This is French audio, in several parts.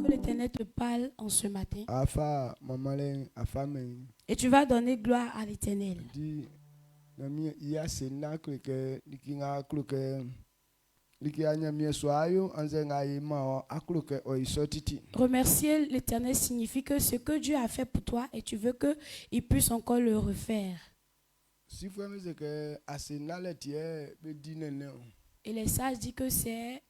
L'Éternel te parle en ce matin. Afa mamaleng afame Et tu vas donner gloire à l'Éternel. di nami iya sena kleke likinga kluke likia mie soayo anzenga ima akluke oisotiti. Remercier l'Éternel signifie que ce que Dieu a fait pour toi et tu veux qu'il puisse encore le refaire. Si vous me que asena le tie be dinene. Et les sages disent que c'est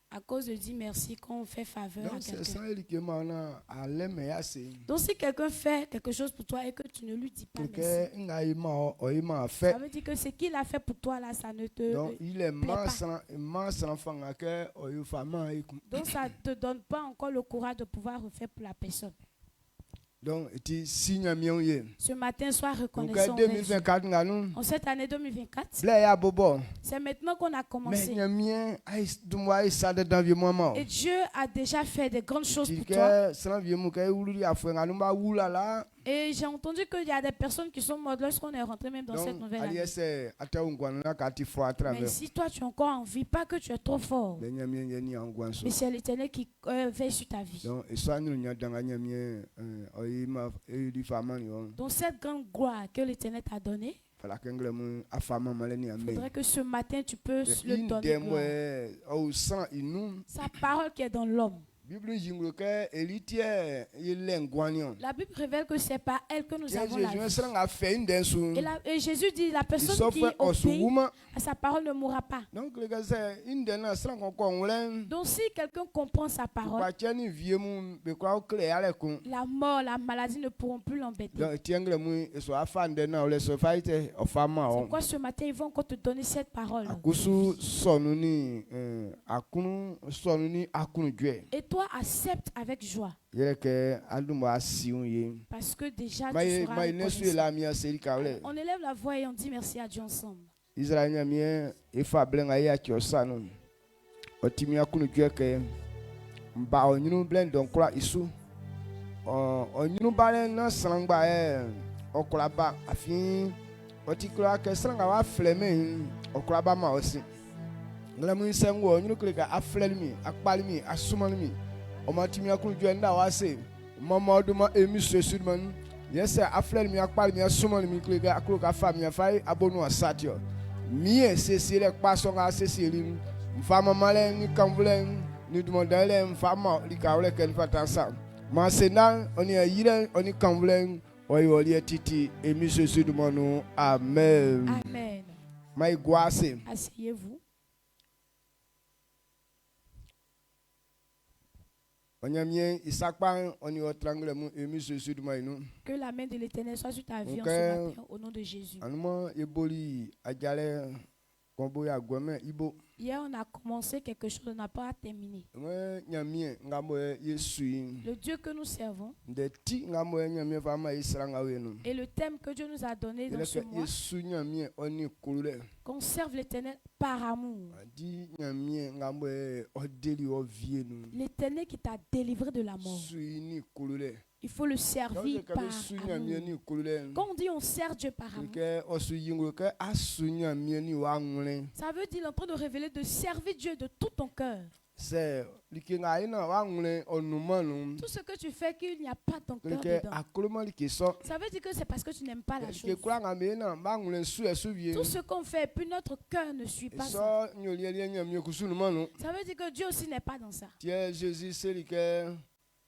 à cause de dire merci qu'on fait faveur à Donc c'est quelqu'un. ça qui mana aleme yase. Donc si quelqu'un fait quelque chose pour toi et que tu ne lui dis pas Que merci, nga ima oima fait. ça veut dire que ce qu'il a fait pour toi là, ça ne te Donc il est plaît pas. mansan fanga ke oyufama iku. Donc ça ne te donne pas encore le courage de pouvoir refaire pour la personne. Donc ti signe mion. Ce matin, sois Donc reconnaissant envers Dieu. 2024 nganu. En cette année 2024, Blé ya bobo. c'est maintenant qu'on a Mais commencé. nyamien ay dumwa ay sade dans vieux moment. Et Dieu a déjà fait de grandes choses pour toi. Que sans vieux mu kay wuluri afenga numba wulala. Et j'ai entendu qu'il y a des personnes qui sont mortes lorsqu'on est rentré même dans cette Donc nouvelle année. aliese ata ungwana kati fo à Mais travers. si toi tu es encore en vie, pas que tu es trop fort, Le nyamien yeni angwanso. mais c'est l'Éternel qui veille sur ta vie. Donc esanu nya danga nyamien oyima di fama ni on. Donc cette grande gloire que l'Éternel t'a donnée, Fala kengle mu afama maleni il amé. faudrait que ce matin tu peux le donner gloire. Au sang inum. Sa parole qui est dans l'homme. Bible jinglo ke elitie yelengwanion. La Bible révèle que c'est par elle que nous avons la Je vie. sera fait une densu. Et Jésus dit, la personne qui Sauf obéit woman. à sa parole ne mourra pas. Donc les gars c'est une dena sera encore on Donc si quelqu'un comprend sa parole, pas tieni vieux mu be kwa clair ale kun. la mort, la maladie ne pourront plus l'embêter. Donc tiengle mu so afan dena ole so fight of fama C'est on. pourquoi ce matin, ils vont encore te donner cette parole. Akusu sonuni akunu sonuni akunu dwe. Et toi, accepte avec joie. Yele ke andumba asiun ye. Parce que déjà, tu Mai seras mai nesu reconnaissant. la mia seri kawle. On élève la voix et on dit merci à Dieu ensemble. Israel nyamie ifa blenga ya kiosano. Otimi akunu dwe ke mba onyunu blend don kura isu. Onyunu bale na sangba okura ba afin otikura ke sanga wa fleme okura ba ma osi. Nglamu sengo onyunu klika aflelmi akpalmi asumanmi. Omatimi akunu dwe nda wa se. Mama oduma emi sesudman. Yes aflelmi akpalmi asumanmi klika akruka famia fai abonu asatio. Mie sesile kpasonga sesili mfama male ni kamvule ni dumondale mfama likawle ken fatansa ma sena oni ayire oni kamvule oyoli titi emiso sudumonu amen. Amen. Ma igwase Asseyez-vous. onyamien isakpan oni otrangle mu emiso sudumanu Que la main de l'Éternel soit sur ta vie en Ok. ce matin, au nom de Jésus. anuma eboli ajale komboya gome ibo Hier, on a commencé quelque chose, on n'a pas terminé. nyamien ngamo yesui Le Dieu que nous servons de ti ngamo nyamien fama isranga wenu. et le thème que Dieu nous a donné dans ce mois, Yesu nyamie oni kulule qu'on serve l'Éternel par amour. di nyamie ngambo odeli ovienu L'Éternel qui t'a délivré de la mort. suini kulule Il faut le servir donc par ka su nyamie amour. ni kulule Quand on dit on sert Dieu par amour, ke osu yingo ke asu nyamie ni wa ngule ça veut dire en train de révéler de servir Dieu de tout ton cœur. se likinga ina wa ngule onumanu Tout ce que tu fais qu'il n'y a pas ton cœur ke dedans. akuluma likiso Ça veut dire que c'est parce que tu n'aimes pas la ke chose. kula ngame na ba ngule su esu vie Tout ce qu'on fait, puis notre cœur ne suit pas ça. so nyoli nyamie kusunu manu Ça veut dire que Dieu aussi n'est pas dans ça. tie Jésus c'est que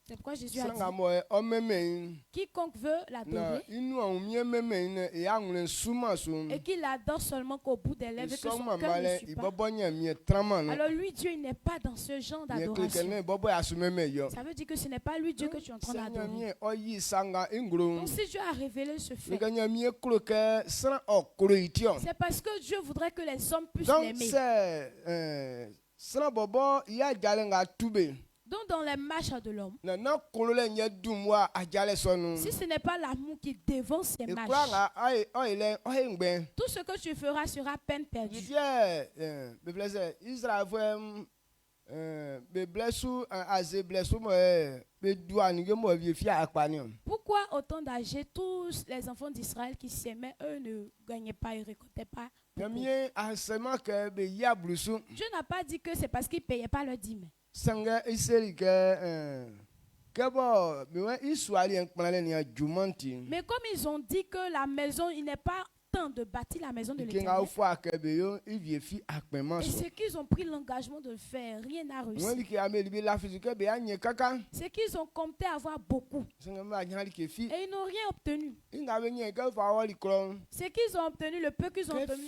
C'est pourquoi Jésus a sanga dit, mo omeme quiconque veut na l'adorer inu awumie meme ne ya ngule suma so et qu'il adore seulement qu'au bout des lèvres et que son Isoma cœur ne male suit pas. ibobo nyamie trama no Alors lui, Dieu, il n'est pas dans ce genre ye klike d'adoration. ne bobo asumeme yo Ça veut dire que ce n'est pas lui, Dieu, que tu es en train d'adorer. nyamie oyi sanga ingro Donc si Dieu a révélé ce fait, lika nyamie kloke sra okro itio c'est parce que Dieu voudrait que les hommes puissent donc l'aimer. c'est sra bobo ya jale nga tube Donc dans les marches de l'homme, na kolole nye dumwa ajale sonu si ce n'est pas l'amour qui dévance ses e marches, kwa nga oile ngbe tout ce que tu feras sera peine perdue. die bible say Israel be blessu aze blessu mo be douane ge mo vie fi akpani. Pourquoi autant d'âgés, tous les enfants d'Israël qui s'aimaient, eux ne gagnaient pas, ils ne récoltaient pas beaucoup. Nyamie asema ke be ya blusu. Dieu n'a pas dit que c'est parce qu'ils ne payaient pas leur dîme. Sanga iseri ke bo me wa Israël en kpana ni ajumanti. Mais comme ils ont dit que la maison, il n'est pas temps de bâtir la maison de l'Éternel. Et ceux qui ont pris l'engagement de le faire, rien n'a réussi. C'est qu'ils ont compté avoir beaucoup. Et ils n'ont rien obtenu. C'est qu'ils ont obtenu le peu qu'ils ont obtenu.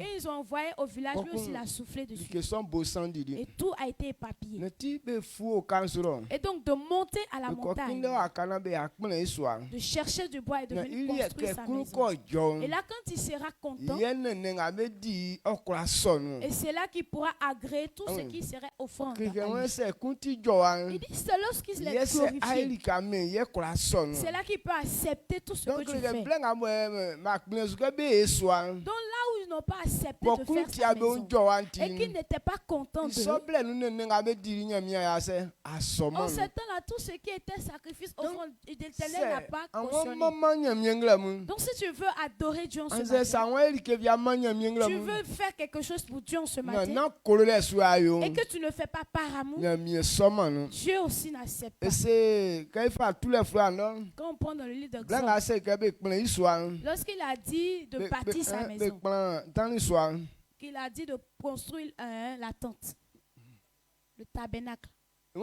Et ils ont envoyé au village, lui aussi l'a soufflé dessus. Et tout a été éparpillé. Et donc de monter à la montagne, de chercher du bois et de venir construire sa maison. Et là, quand il sera content, et c'est là qu'il pourra agréer tout ce qui serait offrande. Il dit c'est lorsqu'il est glorifié. C'est là qu'il peut accepter tout ce que tu fais. Donc là où ils n'ont pas accepté de faire sa maison et qu'ils n'étaient pas contents d'eux, en ce temps-là, tout ce qui était sacrifice, offrande, l'Éternel n'a pas cautionné. Donc si tu veux adorer Dieu en ce matin, tu veux faire quelque chose pour Dieu en ce matin, et que tu ne fais pas par amour, Dieu aussi n'accepte pas. Quand on prend dans le livre d'Exode, lorsqu'il a dit de bâtir sa maison, qu'il a dit de construire la tente, le tabernacle. Il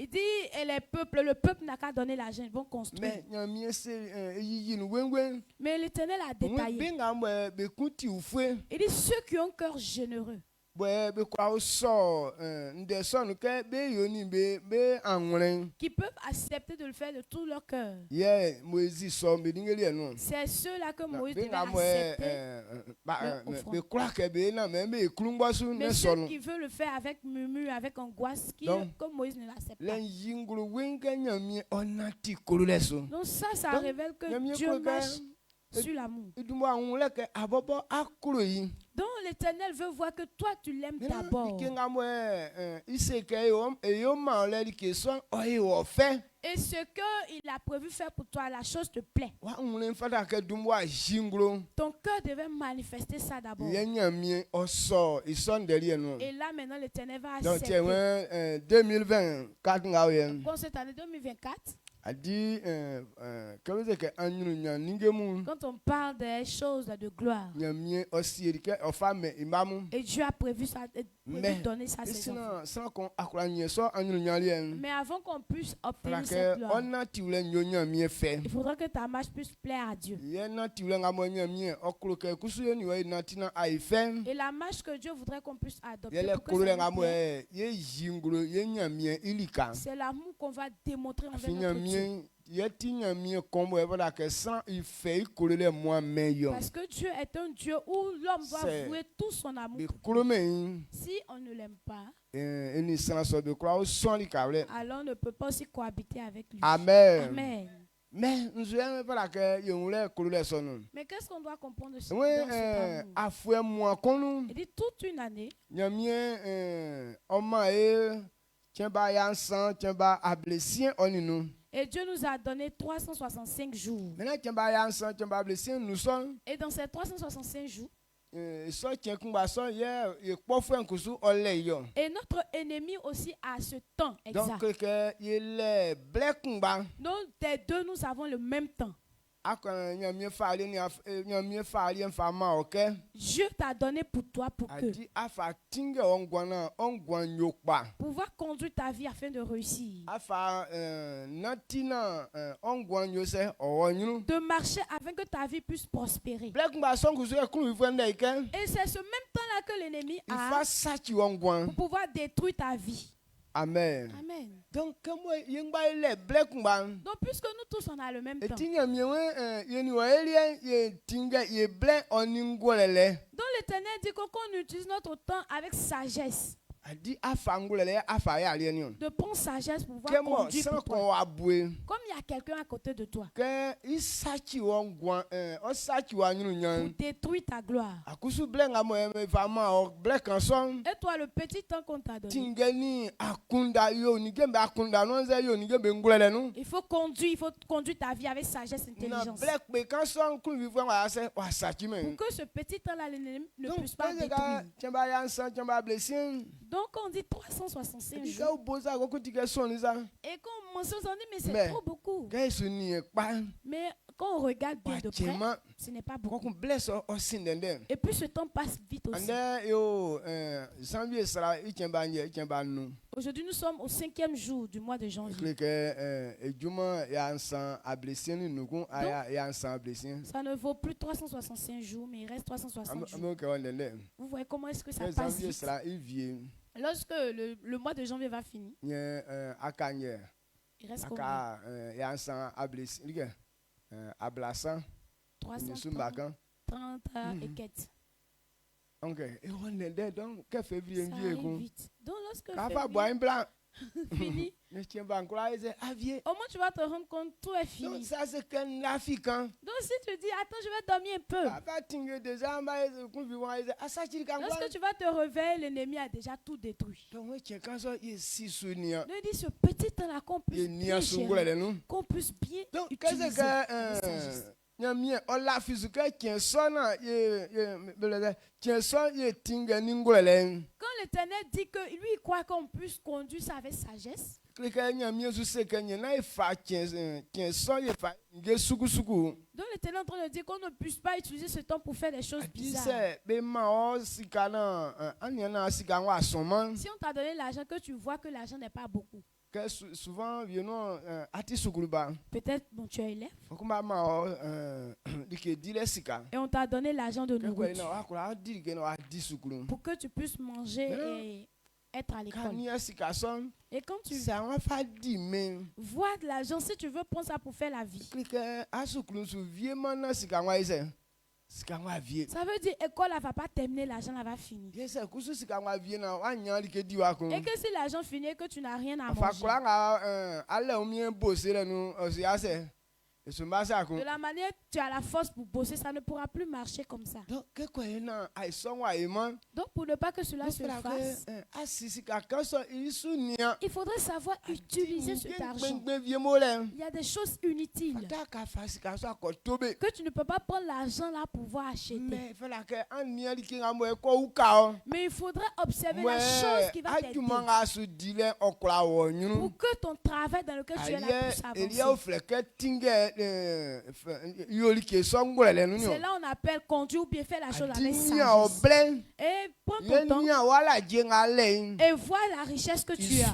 dit, et le peuple n'a qu'à donner l'argent, ils vont construire. Mais l'Éternel a détaillé. Il dit, ceux qui ont un cœur généreux, qui peuvent accepter de le faire de tout leur cœur. C'est ceux-là que Moïse devait accepter. Mais ceux qui veulent le faire avec murmure, avec angoisse, comme Moïse ne l'accepte pas. Donc ça révèle que Dieu marche sur l'amour. Donc l'Éternel veut voir que toi tu l'aimes d'abord. Et ce qu'il a prévu faire pour toi, la chose te plaît. Ton cœur devait manifester ça d'abord. Et là maintenant l'Éternel va accepter. Pour cette année 2024, quand on parle des choses de gloire, et Dieu a prévu ça, donner ça à ses enfants. Mais avant qu'on puisse obtenir cette gloire, il faudra que ta marche puisse plaire à Dieu. Et la marche que Dieu voudrait qu'on puisse adopter, c'est l'amour qu'on va démontrer envers notre Dieu. Parce que Dieu est un Dieu où l'homme doit vouer tout son amour. Si on ne l'aime pas, alors on ne peut pas aussi cohabiter avec lui. Amen. Amen. Mais qu'est-ce qu'on doit comprendre de cet amour? Il dit toute une année. Et Dieu nous a donné 365 jours. Et dans ces 365 jours, et notre ennemi aussi a ce temps exact. Donc, les deux, nous avons le même temps. Dieu t'a donné pour toi pour que pouvoir conduire ta vie afin de réussir, de marcher afin que ta vie puisse prospérer. Et c'est ce même temps-là que l'ennemi a pour pouvoir détruire ta vie. Amen. Amen. Donc, puisque nous tous on a le même temps, donc l'Éternel dit qu'on utilise notre temps avec sagesse. de prendre sagesse pour pouvoir conduire pour toi. Comme il y a quelqu'un à côté de toi pour détruire ta gloire. Et toi, le petit temps qu'on t'a donné, il faut conduire ta vie avec sagesse et intelligence. Pour que ce petit temps-là ne puisse pas détruire. Donc on dit 365 jours. Et quand on mentionne, on dit mais c'est trop beaucoup. Mais quand on regarde bien de près, ce n'est pas beaucoup. Et puis ce temps passe vite aussi. Aujourd'hui nous sommes au 5e jour du mois de janvier. Donc, ça ne vaut plus 365 jours, mais il reste 360 jours. Vous voyez comment est-ce que ça passe vite? Lorsque le mois de janvier va finir, il reste combien? 330 et quelques. Ça arrive vite. Donc lorsque fini, au moins tu vas te rendre compte tout est fini. Donc si tu dis attends je vais dormir un peu, lorsque tu vas te réveiller, l'ennemi a déjà tout détruit. Donc il dit ce petit temps là qu'on puisse bien gérer, qu'on puisse bien utiliser. Quand l'Éternel dit que lui il croit qu'on puisse conduire ça avec sagesse, donc l'Éternel est en train de dire qu'on ne puisse pas utiliser ce temps pour faire des choses bizarres. Si on t'a donné l'argent, que tu vois que l'argent n'est pas beaucoup, souvent peut-être bon, tu es élève et on t'a donné l'argent de nourriture pour que tu puisses manger et être à l'école. Et quand tu vois de l'argent, si tu veux prendre ça pour faire la vie, ça veut dire école ne va pas terminer, l'argent va finir. Et que si l'argent finit et que tu n'as rien à manger, de la manière que tu as la force pour bosser, ça ne pourra plus marcher comme ça. Donc pour ne pas que cela se fasse, il faudrait savoir utiliser cet argent. Il y a des choses inutiles que tu ne peux pas prendre l'argent là pour pouvoir acheter. Mais il faudrait observer la chose qui va t'aider pour que ton travail dans lequel tu es là puisse avancer. C'est là on appelle conduire ou bien faire la chose avec sagesse. Et prends ton temps et vois la richesse que tu as.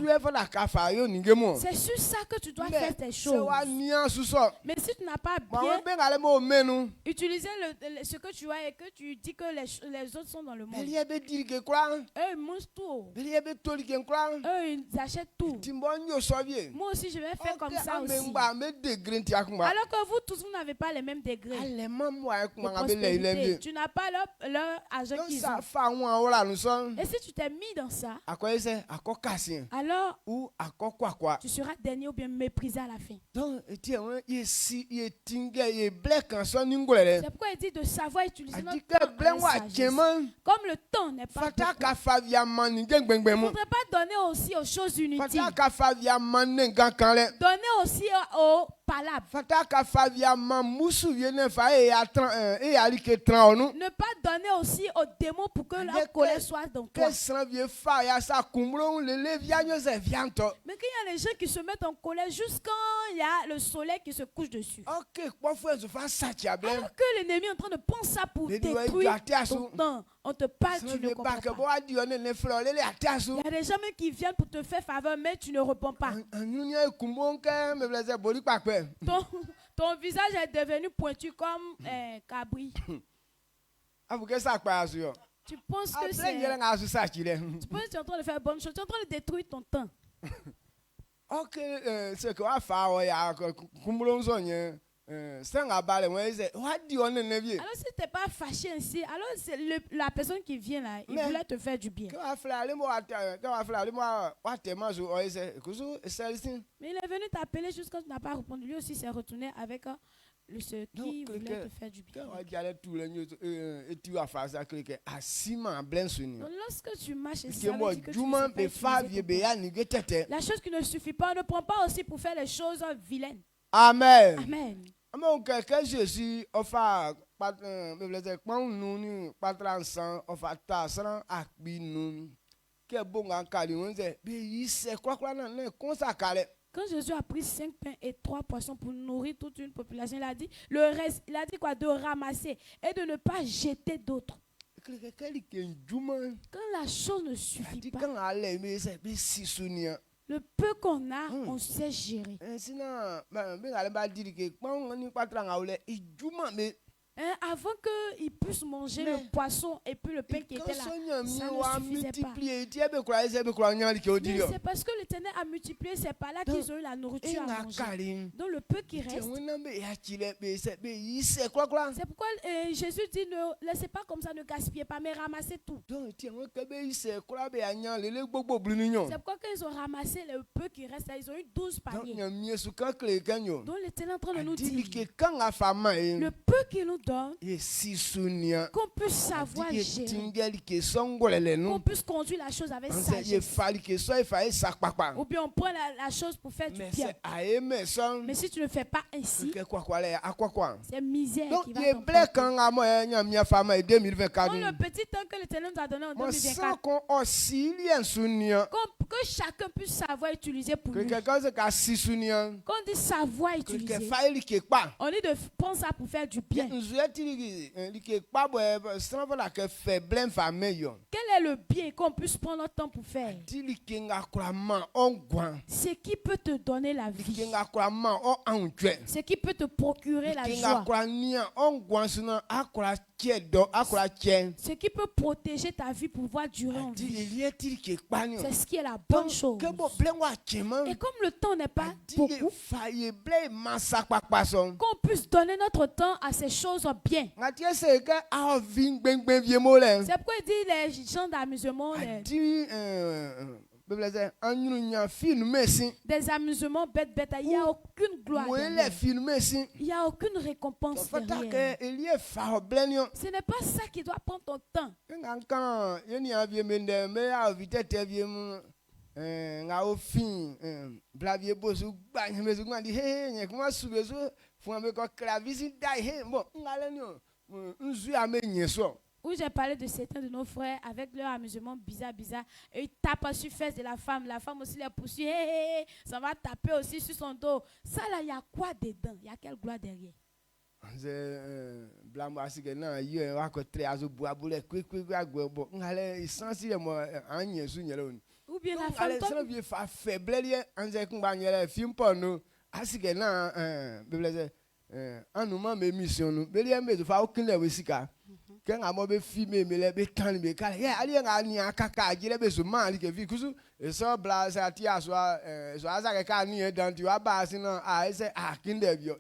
C'est sur ça que tu dois faire tes choses. Mais si tu n'as pas bien utilisé ce que tu as et que tu dis que les autres sont dans le monde, eux ils mangent tout. Eux ils achètent tout. Moi aussi je vais faire comme ça aussi. Alors que vous tous, vous n'avez pas les mêmes degrés de prospérité. Tu n'as pas leur argent qu'ils ont. Et si tu t'es mis dans ça, alors tu seras dernier ou bien méprisé à la fin. C'est pourquoi il dit de savoir utiliser notre temps avec sagesse. Comme le temps n'est pas beaucoup, il ne faudrait pas donner aussi aux choses inutiles. Donner aussi aux palabres. Ne pas donner aussi aux démons pour que leur colère soit dans toi. Mais qu'il y a les gens qui se mettent en colère jusqu'à il y a le soleil qui se couche dessus. Alors que l'ennemi est en train de penser ça pour détruire ton temps. On te parle, tu ne comprends pas. Il y a des gens même qui viennent pour te faire faveur, mais tu ne réponds pas. Ton visage est devenu pointu comme cabri. Tu penses que tu es en train de faire bonne chose. Tu es en train de détruire ton temps. Alors si tu n'es pas fâché ainsi, alors c'est la personne qui vient là, il voulait te faire du bien. Mais il est venu t'appeler juste quand tu n'as pas répondu. Lui aussi s'est retourné avec ce qui voulait te faire du bien. Donc lorsque tu marches ici, la chose qui ne suffit pas, ne prends pas aussi pour faire les choses vilaines. Amen. Amen. Quand Jésus a pris 5 pains et 3 poissons pour nourrir toute une population, il a dit le reste, il a dit quoi? De ramasser et de ne pas jeter d'autres. Quand la chose ne suffit pas, le peu qu'on a, on sait gérer. Avant qu'ils puissent manger le poisson et puis le pain qui était là, ça ne suffisait pas. Mais c'est parce que l'Éternel a multiplié, c'est par là qu'ils ont eu la nourriture à manger. Donc le peu qui reste, c'est pourquoi Jésus dit ne laissez pas comme ça, ne gaspillez pas, mais ramassez tout. C'est pourquoi quand ils ont ramassé le peu qui reste, ils ont eu 12 paniers. Donc l'Éternel est en train de nous dire, le peu qui nous donne, qu'on puisse savoir gérer, qu'on puisse conduire la chose avec sagesse. Ou bien on prend la chose pour faire du bien. Mais si tu ne fais pas ainsi, c'est misère qui va t'emporter. Dans le petit temps que l'Éternel nous a donné en 2024, que chacun puisse savoir utiliser pour lui. Quand on dit savoir utiliser, on dit de prendre ça pour faire du bien. Quel est le bien qu'on puisse prendre notre temps pour faire? Ce qui peut te donner la vie. Ce qui peut te procurer la joie. Ce qui peut protéger ta vie pour pouvoir durer en vie. C'est ce qui est la bonne chose. Et comme le temps n'est pas beaucoup, qu'on puisse donner notre temps à ces choses bien. C'est pourquoi il dit les gens d'amusement, des amusements bêtes, il n'y a aucune gloire derrière. Il n'y a aucune récompense derrière. Ce n'est pas ça qui doit prendre ton temps. Où j'ai parlé de certains de nos frères avec leur amusement bizarre, et ils tapent sur les fesses de la femme aussi les poursuit, ça va taper aussi sur son dos. Ça là, il y a quoi dedans? Il y a quelle gloire derrière? Ou bien la femme quand on be filmé me le be tan be kala ya ali nga ni akaka agire be so man like vi kusu e so bla sa ti aso so asa ke ka ni e dan ti wa ba si na a se akinde bio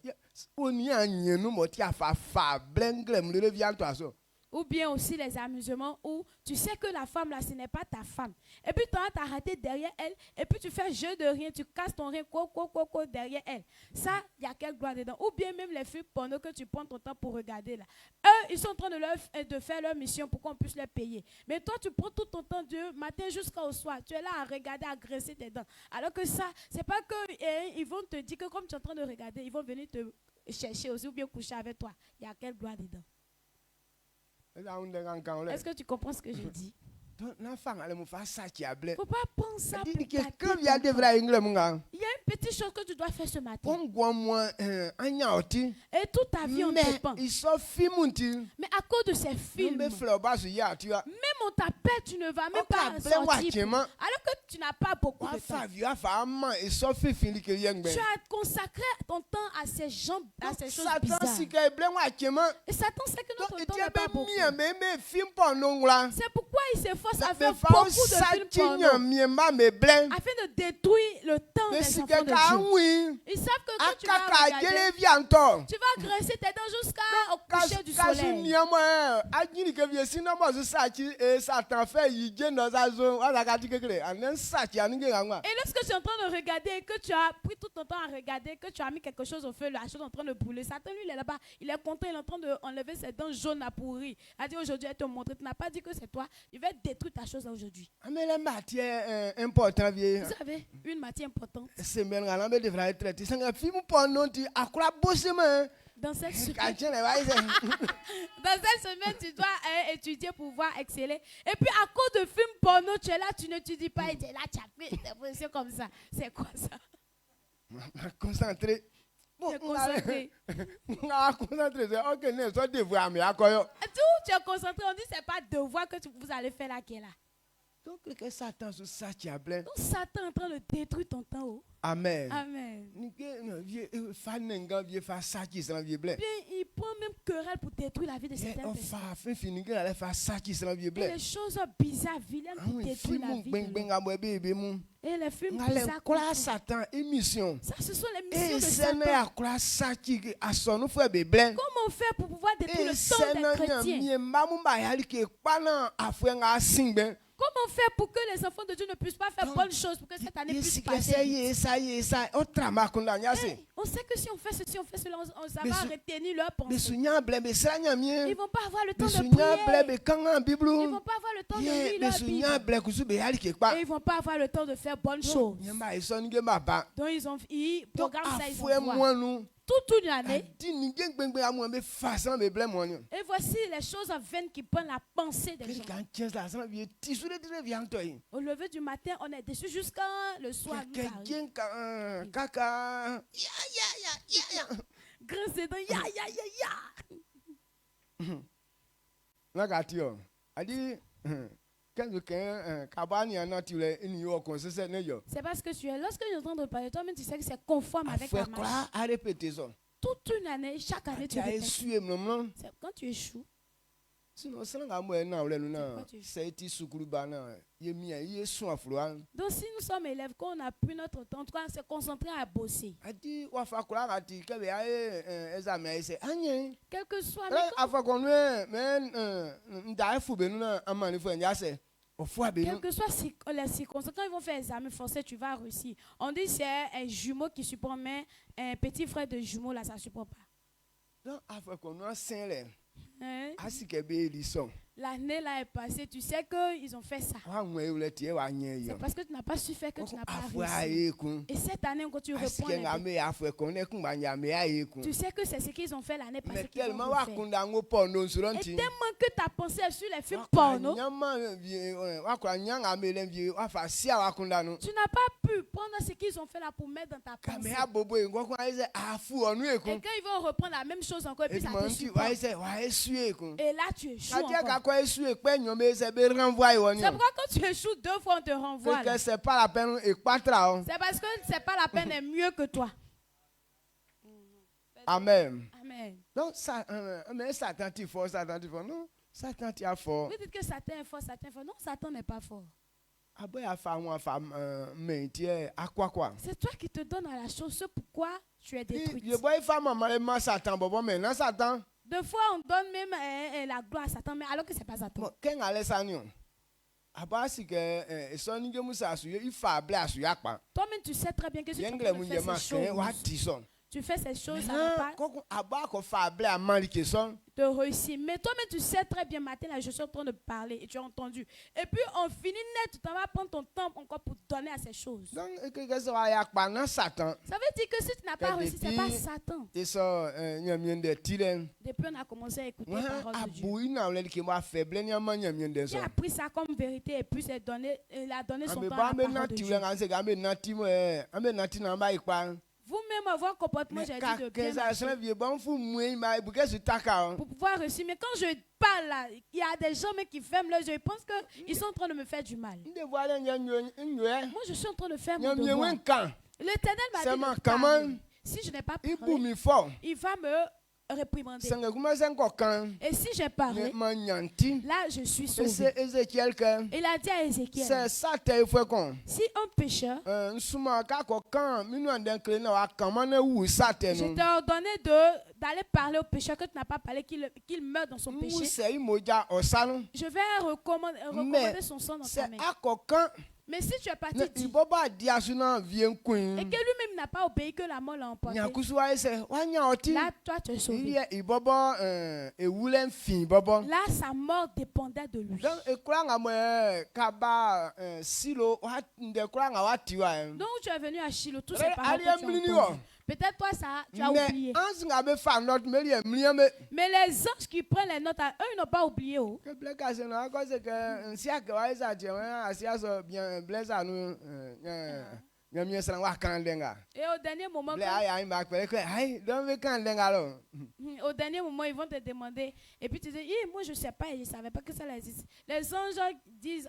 oni anyenu mo ti afa blenglem le vi anto aso. Ou bien aussi les amusements où tu sais que la femme là, ce n'est pas ta femme. Et puis tu as arrêté derrière elle. Et puis tu fais jeu de rien, tu casses ton rien, derrière elle. Ça, il y a quelle gloire dedans. Ou bien même les filles porno que tu prends ton temps pour regarder là. Eux, ils sont en train de faire leur mission pour qu'on puisse les payer. Mais toi, tu prends tout ton temps du matin jusqu'au soir. Tu es là à regarder, à graisser tes dents. Alors que ça, c'est pas que ils vont te dire que comme tu es en train de regarder, ils vont venir te chercher aussi ou bien coucher avec toi. Il y a quelle gloire dedans. Est-ce que tu comprends ce que je dis? Faut pas penser ça pour il y a une petite chose que tu dois faire ce matin. Et toute ta vie on te dépend. Mais à cause de ces films, même on t'appelle, tu ne vas même pas sortir. Alors que tu n'as pas beaucoup de temps. Tu as consacré ton temps à ces gens, à ces choses bizarres. Et Satan sait que notre temps n'est pas beaucoup. C'est pourquoi il s'efforce à faire beaucoup de films porno, afin de détruire le temps des enfants de Dieu. Ils savent que quand tu vas regarder, tu vas graisser tes dents jusqu'au coucher du soleil. Et lorsque tu es en train de regarder, que tu as pris tout ton temps à regarder, que tu as mis quelque chose au feu, la chose est en train de brûler, Satan lui il est là-bas, il est content, il est en train d'enlever ses dents jaunes à pourrir. Il a dit aujourd'hui, il te montrer, tu n'as pas dit que c'est toi, il va détruire ta chose aujourd'hui. Vous savez, une matière importante. Dans cette semaine, tu dois étudier pour pouvoir exceller. Et puis à cause de films porno, tu es là, tu n'étudies pas et tu es là, tu as pris des positions comme ça. C'est quoi ça? Concentré. Concentré. Ok, tu es concentré, on dit que ce n'est pas devoir que vous allez faire là qui est là. Donc Satan est en train de détruire ton temps. Oh. Amen. Amen. Bien, il prend même querelle pour détruire la vie de certaines personnes. Et les choses bizarres, vilaines pour détruire la vie de l'homme. Et les films bizarres. Satan, émission. Ça, ce sont les missions de Satan. Comment faire pour pouvoir détruire le temps des chrétiens? Comment faire pour que les enfants de Dieu ne puissent pas faire bonnes choses pour que cette année puisse passer? On sait que si on fait ceci, on fait cela, ça va retenir leur pensée. Ils ne vont pas avoir le temps de prier. Ils ne vont pas avoir le temps de lire leur Bible. Et ils ne vont pas avoir le temps de faire bonnes choses. Donc ils programment ça, ils envoient. Toute une année. Et voici les choses vaines qui prennent la pensée des gens. Au lever du matin, on est déçu jusqu'à le soir. Grincer dans ya. C'est parce que tu es, lorsque tu entends parler, toi-même tu sais que c'est conforme avec la marche. Toute une année, chaque année tu répètes. C'est quand tu échoues. Donc si nous sommes élèves, quand on a pris notre temps, en tout cas, on s'est concentré à bosser. Quel que soit quelles que soient les circonstances, quand ils vont faire examen français, tu vas réussir. On dit que c'est un jumeau qui supporte, mais un petit frère de jumeau, là, ça ne supporte pas. Hein? L'année là est passée, tu sais qu'ils ont fait ça. C'est parce que tu n'as pas su faire que tu n'as pas réussi. Et cette année, quand tu reprends tu sais que c'est ce qu'ils ont fait l'année passée. Et tellement que ta pensée est sur les films porno, tu n'as pas pu prendre ce qu'ils ont fait là pour mettre dans ta pensée. Et quand ils vont reprendre la même chose encore, et puis ça te supporte. Et là tu échoues encore. C'est pourquoi quand tu échoues 2 fois, on te renvoie. C'est parce que c'est pas la peine est mieux que toi. Amen. Amen. Donc, Satan est fort. Non, Satan est fort. Vous dites que Satan est fort. Non, Satan n'est pas fort. C'est toi qui te donnes à la chose, c'est pourquoi tu es détruit. Deux fois, on donne même la gloire à Satan, mais alors que ce n'est pas Satan. Toi-même, tu sais très bien que si tu fais ces choses, tu fais ces choses, ça ne va pas de réussir. Mais toi-même, tu sais très bien, matin, là, je suis en train de parler et tu as entendu. Et puis, on finit net, tu vas prendre ton temps encore pour donner à ces choses. Ça veut dire que si tu n'as pas réussi, ce n'est pas Satan. Depuis, on a commencé à écouter la parole de Dieu. Il a pris ça comme vérité et puis il a donné son temps à la parole de Dieu. Vous-même avoir un comportement, j'ai dit de bien marcher. Pour pouvoir réussir. Mais quand je parle là, il y a des gens qui ferment les yeux. Ils pensent qu'ils sont en train de me faire du mal. Moi, je suis en train de faire mon devoir. L'Éternel m'a dit de parler. Si je n'ai pas parlé, il va me réprimander. Et si j'ai parlé, là je suis sauvé. Il a dit à Ézéchiel, si un pécheur, je t'ai ordonné d'aller parler au pécheur que tu n'as pas parlé, qu'il meurt dans son péché, je vais recommander son sang dans ta main. Mais si tu es parti dire, et que lui-même n'a pas obéi, que la mort l'a emporté, là, toi, tu es sauvé. Là, sa mort dépendait de lui. Donc, tu es venu à Shiloh, tous ces paroles que tu as entendues. Peut-être toi, ça, tu as oublié. Mais les anges qui prennent les notes, eux, ils n'ont pas oublié. Oh. Et au dernier moment, ils vont te demander. Et puis tu dis, moi je ne sais pas, je ne savais pas que ça existe. Les anges disent,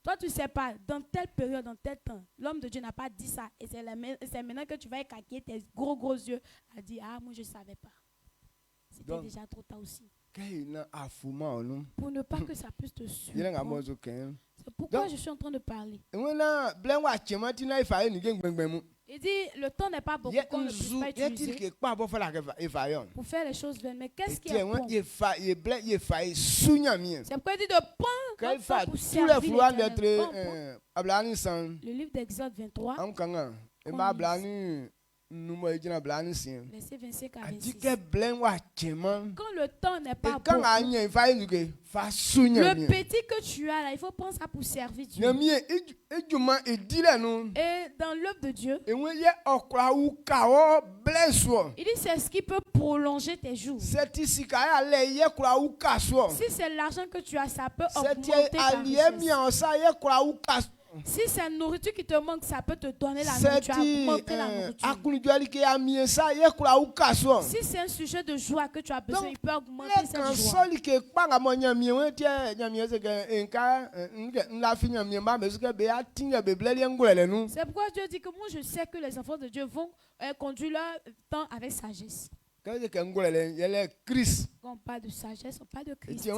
toi tu ne sais pas, dans telle période, dans tel temps, l'homme de Dieu n'a pas dit ça. Et c'est maintenant que tu vas écaquer tes gros yeux à dire, moi je ne savais pas. C'était déjà trop tard aussi. Pour ne pas que ça puisse te suivre. C'est pourquoi je suis en train de parler. Il dit, le temps n'est pas beaucoup qu'on ne puisse pas utiliser pour faire les choses vaines. Mais qu'est-ce qui est bon? C'est pourquoi il dit de prendre notre temps pour servir l'Éternel. Le livre d'Exode 23. Verset 25 à 26. Quand le temps n'est pas bon, le petit que tu as là, il faut prendre ça pour servir Dieu. Et dans l'œuvre de Dieu, il dit c'est ce qui peut prolonger tes jours. Si c'est l'argent que tu as, ça peut augmenter ta richesse. Si c'est la nourriture qui te manque, ça peut te donner la nourriture, augmenter la nourriture. Si c'est un sujet de joie que tu as besoin, il peut augmenter cette joie. C'est pourquoi Dieu dit que moi je sais que les enfants de Dieu vont conduire leur temps avec sagesse. Quand on parle de sagesse, on parle de Christ.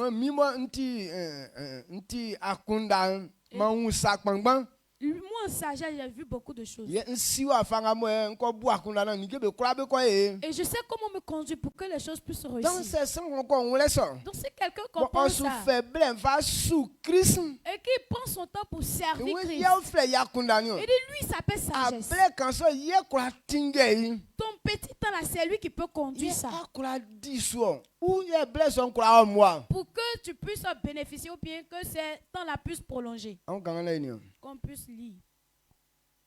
Moi, en sagesse, j'ai vu beaucoup de choses. Et je sais comment me conduire pour que les choses puissent réussir. Donc, si quelqu'un comprend ça et qui prend son temps pour servir Christ, il dit lui, ça s'appelle sagesse. Ton petit temps là, c'est lui qui peut conduire ça. Pour que tu puisses bénéficier ou bien que ce temps-là puisse prolonger. Qu'on puisse lire.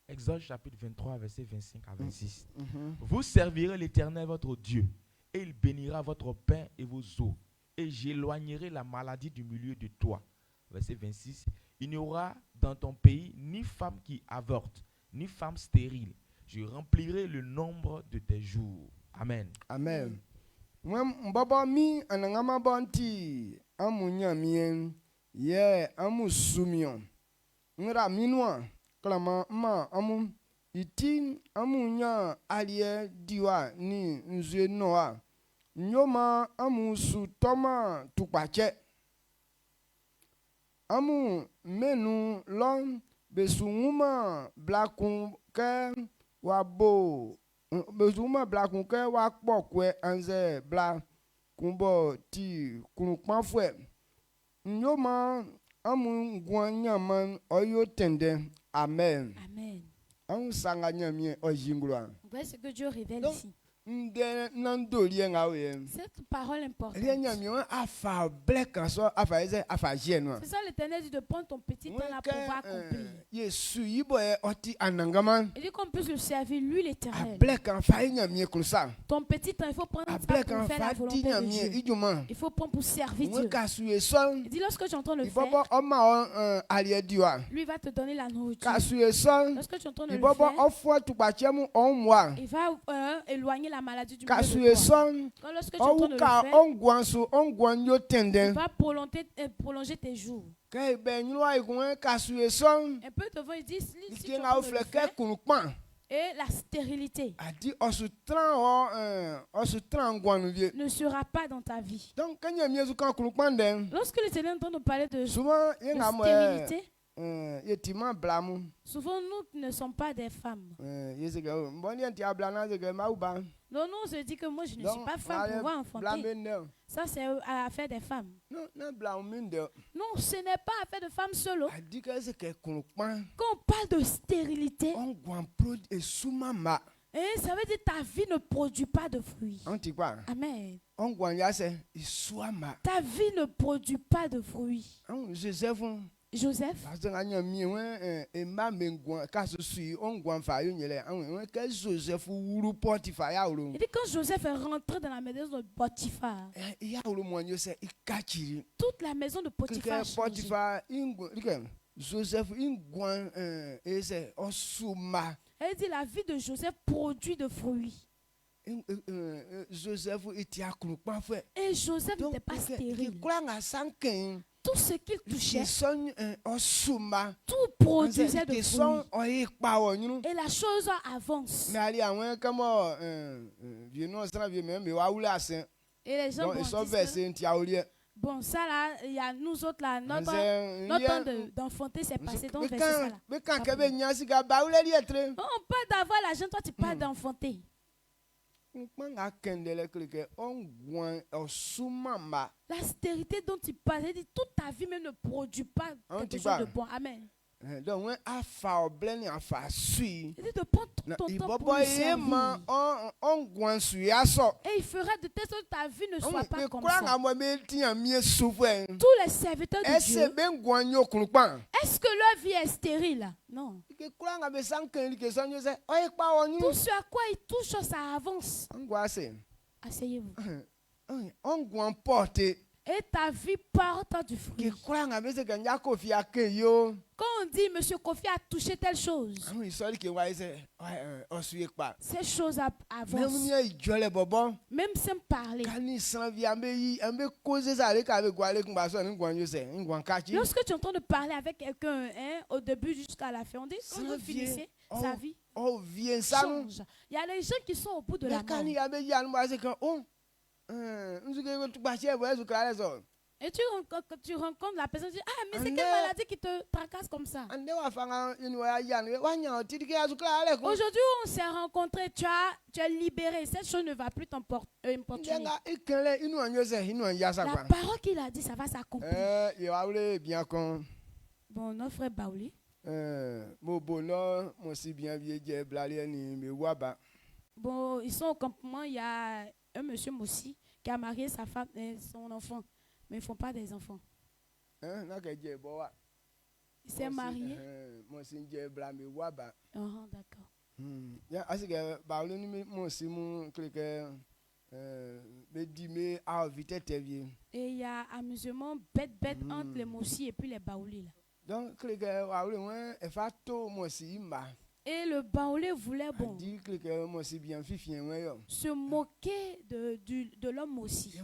Exode chapitre 23, verset 25 à 26. Vous servirez l'Éternel votre Dieu, et il bénira votre pain et vos eaux, et j'éloignerai la maladie du milieu de toi. Verset 26. Il n'y aura dans ton pays ni femme qui avorte, ni femme stérile. Je remplirai le nombre de tes jours. Amen. Amen. Mbaba mi anangama banti amunyamien ye amusumion ngra minwa klama ma amu iti amunya alie diwa ni nzue noa nyoma amusu toma tukpache amu menu lon besunguma blakun ke wabo bezuma blakun ke wakpo kwe anze bla kumbo ti kunukpanfwe nyoma amu gwanyaman oyo tende. Amen. Amen. On sanga nyamie ojingloa. Voilà ce que Dieu révèle ici. Cette parole importante. C'est ça l'Éternel dit de prendre ton petit temps là pour pouvoir accomplir. Il dit qu'on puisse le servir, lui l'Éternel. Ton petit temps, il faut prendre ça pour faire la volonté de Dieu. Il faut prendre pour servir Dieu. Il dit lorsque tu es en train de le faire, lui va te donner la nourriture. Lorsque tu es en train de le faire, il va éloigner la maladie du milieu de toi. Lorsque tu es en train de le faire, il va prolonger tes jours. Un peu devant, il dit, si tu es en train de le faire, et la stérilité ne sera pas dans ta vie. Lorsque le Seigneur est en train de parler de stérilité, souvent nous ne sommes pas des femmes. Non, on se dit que moi je ne suis pas femme pour pouvoir enfanter. Ça c'est à affaire des femmes. Non, ce n'est pas affaire de femmes seules. Quand on parle de stérilité, ça veut dire que ta vie ne produit pas de fruits. Amen. Ta vie ne produit pas de fruits. Joseph. Il dit quand Joseph est rentré dans la maison de Potiphar, toute la maison de Potiphar a changé. Elle dit la vie de Joseph produit de fruits. Et Joseph n'était pas stérile. Tout ce qu'il touchait, tout produisait de fruits. Et la chose avance. Et les gens disent, bon, ça là, il y a nous autres là, notre temps d'enfanter s'est passé. Donc, verset ça là. On parle d'avoir l'argent, toi tu parles d'enfanter. La stérilité dont tu parles, toute ta vie même ne produit pas quelque chose de bon. Amen. Il dit de prendre ton temps pour le servir. Et il fera de telle sorte que ta vie ne soit pas comme ça. Tous les serviteurs de Dieu, est-ce que leur vie est stérile? Non. Tout ce à quoi ils touchent, ça avance. Asseyez-vous. Et ta vie porte du fruit. Quand on dit Monsieur Kofi a touché telle chose, ces choses avancent. Même sans parler. Lorsque tu es en train de parler avec quelqu'un, au début jusqu'à la fin, on dit quand vous finissez, sa vie change. Il y a des gens qui sont au bout de la mort. Et tu rencontres la personne, tu dis, ah, mais c'est quelle maladie qui te tracasse comme ça? Aujourd'hui, on s'est rencontrés, tu es libéré. Cette chose ne va plus t'importuner. La parole qu'il a dit, ça va s'accomplir. Bon, notre frère Baouli. Bon, ils sont au campement, il y a un monsieur Moussi qui a marié sa femme et son enfant, mais ils ne font pas des enfants. Il s'est marié. D'accord. Et il y a amusement bête entre les Moussi et puis les Baouli. Et le Baoulé voulait se moquer de l'homme aussi.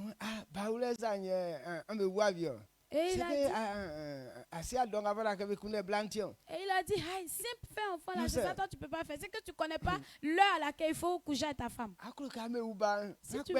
Et il a dit, hey, simple fait enfant là, c'est ça, toi tu peux pas faire. C'est que tu connais pas l'heure à laquelle il faut coucher à ta femme. Si tu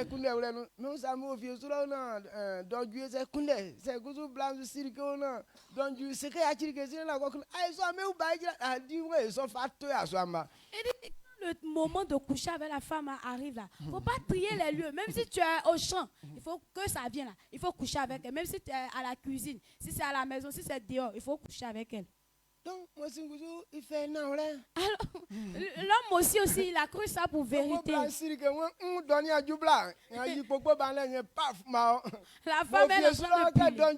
le moment de coucher avec la femme arrive là, il ne faut pas trier les lieux. Même si tu es au champ, il faut que ça vienne là. Il faut coucher avec elle. Même si tu es à la cuisine, si c'est à la maison, si c'est dehors, il faut coucher avec elle. Donc, moi, il fait non, l'homme aussi, il a cru ça pour vérité. La femme, elle est en train de piler.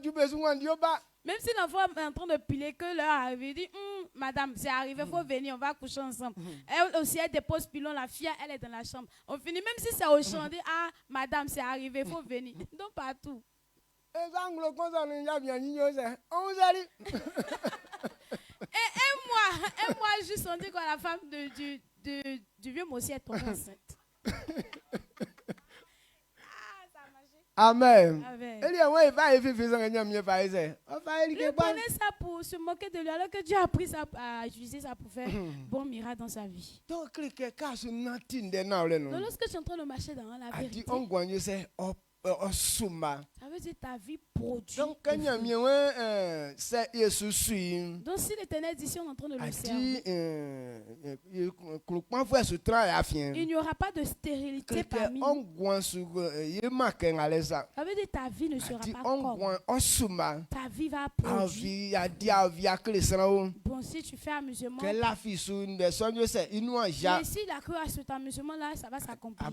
Même si l'enfant est en train de piler, que leur arrivé, dit, madame, c'est arrivé, il faut venir, on va coucher ensemble. Elle aussi, elle dépose pilon, la fille, elle est dans la chambre. On finit, même si c'est au champ, on dit, ah, madame, c'est arrivé, il faut venir. Donc, partout. Et moi, juste on dit que la femme du vieux monsieur est tombée enceinte. Amen. Il prenait ça pour se moquer de lui, alors que Dieu a pris ça à utiliser ça pour faire bon miracle dans sa vie. Donc lorsque tu es en train de marcher dans la vérité, ça veut dire ta vie produit. Donc si l'Éternel dit, si on est en train de le servir, il n'y aura pas de stérilité parmi nous. Ça veut dire ta vie ne sera pas comme. Ta vie va produire. Bon, si tu fais amusement, et si la cru à cet amusement-là, ça va s'accomplir.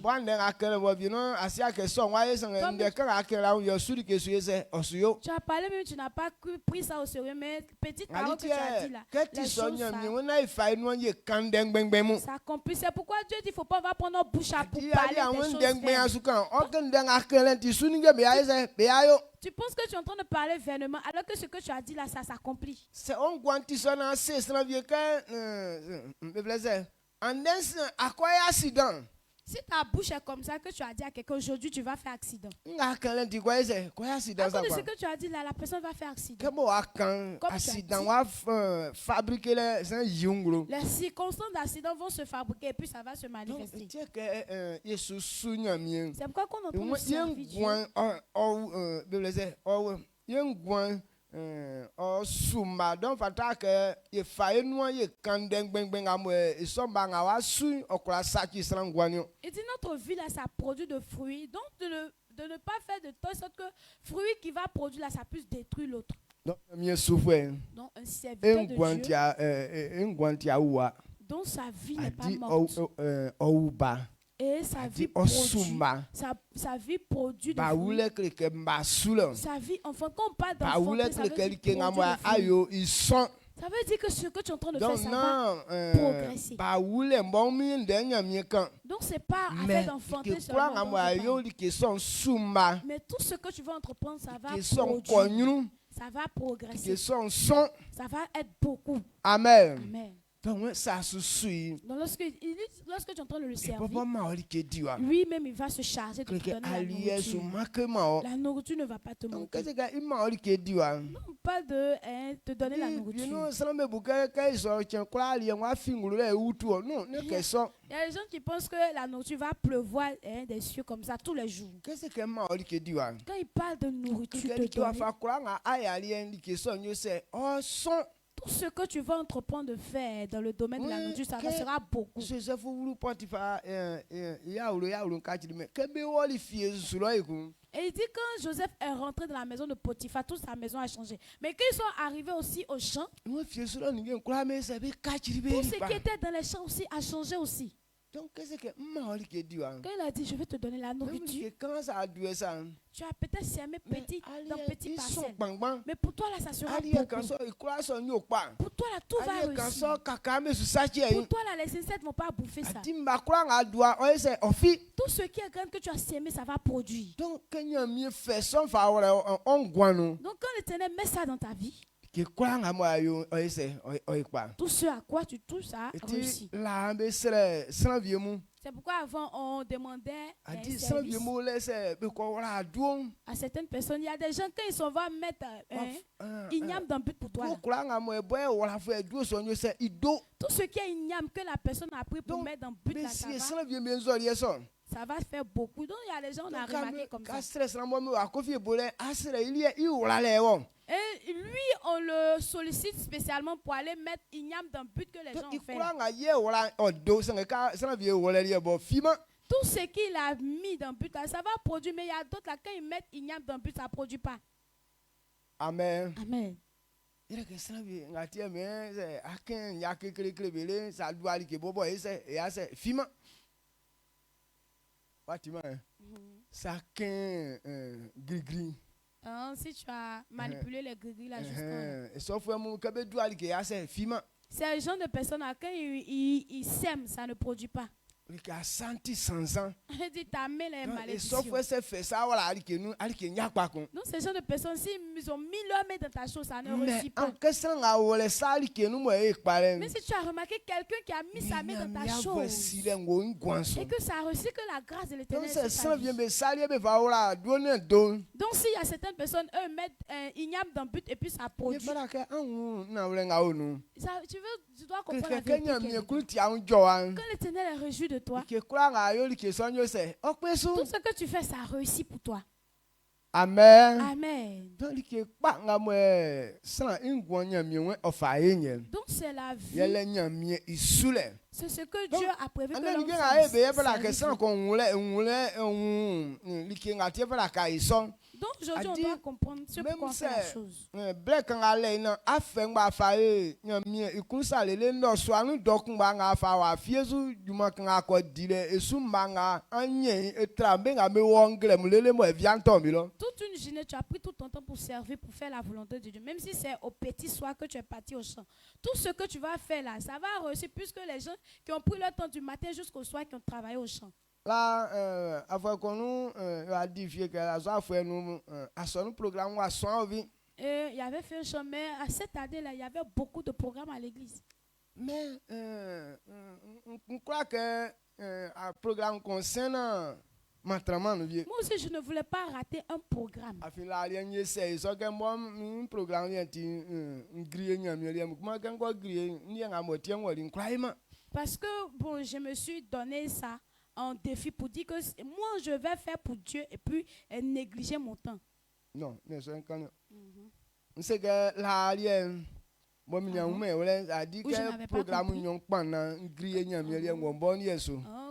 Tu as parlé, mais tu n'as pas pris ça au sérieux, mais petite parole que tu as dit là, les choses s'accomplissent. C'est pourquoi Dieu dit qu'il ne faut pas prendre nos bouches à pour parler des choses vaines. Tu penses que tu es en train de parler vainement, alors que ce que tu as dit là, ça s'accomplit. C'est si ta bouche est comme ça, que tu as dit à quelqu'un aujourd'hui, tu vas faire accident. À cause de ce que tu as dit là, la personne va faire accident. Les circonstances d'accident vont se fabriquer et puis ça va se manifester. C'est pourquoi quand on entend servir Dieu, et dit notre vie là, ça produit de fruits, donc de ne pas faire de telle sorte que fruit qui va produire là, ça puisse détruire l'autre. Donc un serviteur de Dieu, dont sa vie n'est pas morte, et sa vie produit, sa vie produit de fruits. Sa vie, enfin, quand on parle d'enfanter, ça veut dire que ce que tu es en train de faire, ça va progresser. Donc, ce n'est pas affaire d'enfanter seulement. Mais tout ce que tu vas entreprendre, ça va produire. Ça va progresser. Ça va être beaucoup. Amen. Amen. Donc, lorsque tu es en train de le servir, lui-même il va se charger de te donner la nourriture. La nourriture ne va pas te manquer. Non, pas de te donner la nourriture. Il y a des gens qui pensent que la nourriture va pleuvoir des cieux comme ça tous les jours. Quand il parle de nourriture, de donner, tout ce que tu vas entreprendre de faire dans le domaine de la nourriture, ça sera beaucoup. Et il dit quand Joseph est rentré dans la maison de Potiphar, toute sa maison a changé. Mais quand ils sont arrivés aussi au champ, tout ce qui était dans les champs aussi a changé aussi. Donc, quand il a dit, je vais te donner la nourriture, tu as peut-être semé dans petit parcelle. Mais pour toi, là, ça sera beaucoup. Pour toi, là, tout va réussir. Pour toi, là, les insectes ne vont pas bouffer ça. Tout ce qui est grain que tu as semé, ça va produire. Donc, quand l'Éternel met ça dans ta vie, tout ce à quoi tu touches, ça réussit. C'est pourquoi avant on demandait à certaines personnes, il y a des gens quand ils s'en vont mettre igname dans le but pour toi. Tout ce qui est igname que la personne a pris pour mettre dans le but, là, ça va faire beaucoup. Donc il y a des gens, on a remarqué comme ça. Et lui, on le sollicite spécialement pour aller mettre igname dans le but que les gens ont fait. Tout ce qu'il a mis dans le but, ça va produire. Mais il y a d'autres là, quand ils mettent igname dans le but, ça ne produit pas. Amen. Amen. Il est que ça vient ngati mais c'est akin ya que clé ça doit aller que bobo et c'est fima. Fatima ça kin gris. Si tu as manipulé les gris là justement. Et sauf que mon kabé doit aller que c'est fima. C'est le genre de personne à quand ils sèment, ça ne produit pas. Il a senti sans ans. dit ta mère les malédictions. Et sauf que c'est fait ça voilà ali que nous ali que nya pas kon. Donc ces gens de personnes si ils ont mis leur main dans ta chose ça ne réussit pas. Mais en question nga wole ça ali que nous moi parler. Mais si tu as remarqué quelqu'un qui a mis sa main dans ta chose et que ça a reçu que la grâce de l'Éternel donc c'est ça vient be sali be va voilà donner don. Donc s'il y a certaines personnes eux mettent igname dans but et puis ça produit. Ça, tu dois comprendre la vérité. Quand l'Éternel est réjoui de toi, tout ce que tu fais, ça réussit pour toi. Amen. Amen. Donc c'est la vie. C'est ce que Dieu a prévu que l'homme fasse. Donc aujourd'hui on doit comprendre ce pourquoi on fait la chose. Toute une journée tu as pris tout ton temps pour servir, pour faire la volonté de Dieu. Même si c'est au petit soir que tu es parti au champ. Tout ce que tu vas faire là, ça va réussir plus que les gens qui ont pris leur temps du matin jusqu'au soir qui ont travaillé au champ. Là, avant qu'on nous a dit que la joie fait nous à son programme à son vie. Il y avait fait un chemin, mais à cette année-là, il y avait beaucoup de programmes à l'église. Mais on croit que un programme concernant maintenant nous moi aussi, je ne voulais pas rater un programme. À fin là, il y a un programme qui parce que bon, je me suis donné ça en défi pour dire que moi je vais faire pour Dieu et puis négliger mon temps. Non, c'est un canon. C'est que là, il y a a dit que le programme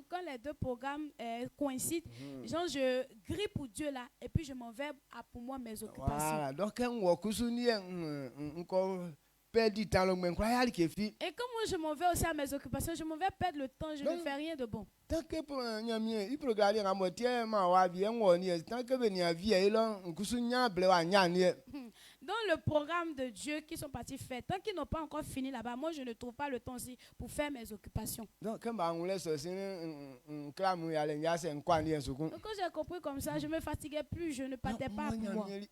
quand les deux programmes coïncident, genre je grille pour Dieu là et puis je m'en vais pour moi mes occupations. Voilà, donc et comme moi je m'en vais aussi à mes occupations, je m'en vais perdre le temps, je ne fais rien de bon. Tant que dans le programme de Dieu qui sont partis faire, tant qu'ils n'ont pas encore fini là-bas, moi je ne trouve pas le temps aussi pour faire mes occupations. Donc quand j'ai compris comme ça, je ne me fatiguais plus, je ne partais pas pour moi. Je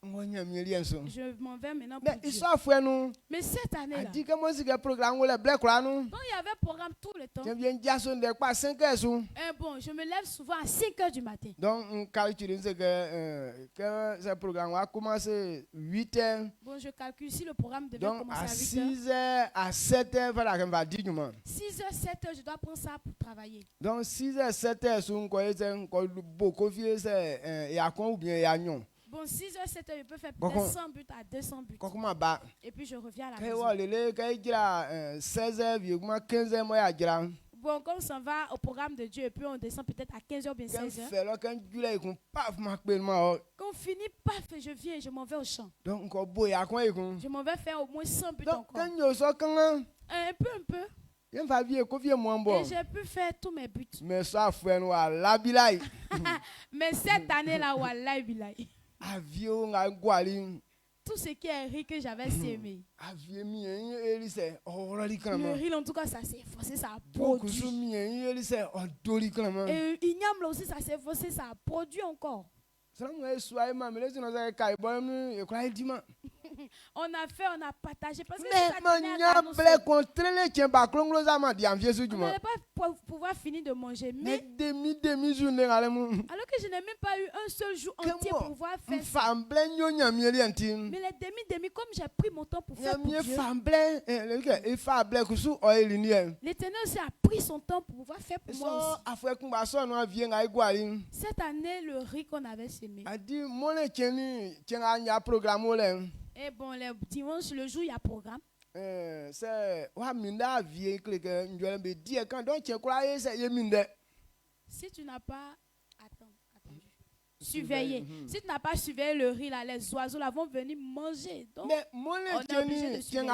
m'en vais maintenant pour Dieu. Mais cette année-là, quand il y avait programme tout le temps, bon, je me lève souvent à 5 h du matin. Donc, ce programme a commencé 8 h. Bon, je calcule ici le programme devait commencer à 8 h. 6 h à 7 h, voilà, 6 h, 7 h, je dois prendre ça pour travailler. Donc, 6 h, 7 h, bon, 6 h, 7 h, je peux faire peut-être 100 buts à 200 buts. Et puis je reviens à la maison. 16 h, 15 h, bon, comme ça va au programme de Dieu et puis on descend peut-être à 15 h ou bien 16 h. Quand on finit, paf, je viens et je m'en vais au champ. Donc, je m'en vais faire au moins 100 buts encore. Un peu. Et j'ai pu faire tous mes buts. Mais cette année-là, wallahi bilahi. Tout ce qui est riz que j'avais sémé. Le riz, en tout cas, ça s'est effacé, ça a produit. Et l'igname aussi, ça s'est effacé, ça a produit encore. On a fait, on a partagé. Parce que on n'allait pas pouvoir finir de manger. Mais alors que je n'ai même pas eu un seul jour entier pour pouvoir faire ça. Mais les demi, comme j'ai pris mon temps pour faire pour Dieu, l'Éternel aussi a pris son temps pour pouvoir faire pour moi aussi. Cette année, le riz qu'on avait semé. Et bon, le dimanche, le jour, il y a programme. Si tu n'as pas attendu. surveiller. Si tu n'as pas surveillé le riz, là, les oiseaux là vont venir manger. Donc, on est obligé de surveiller.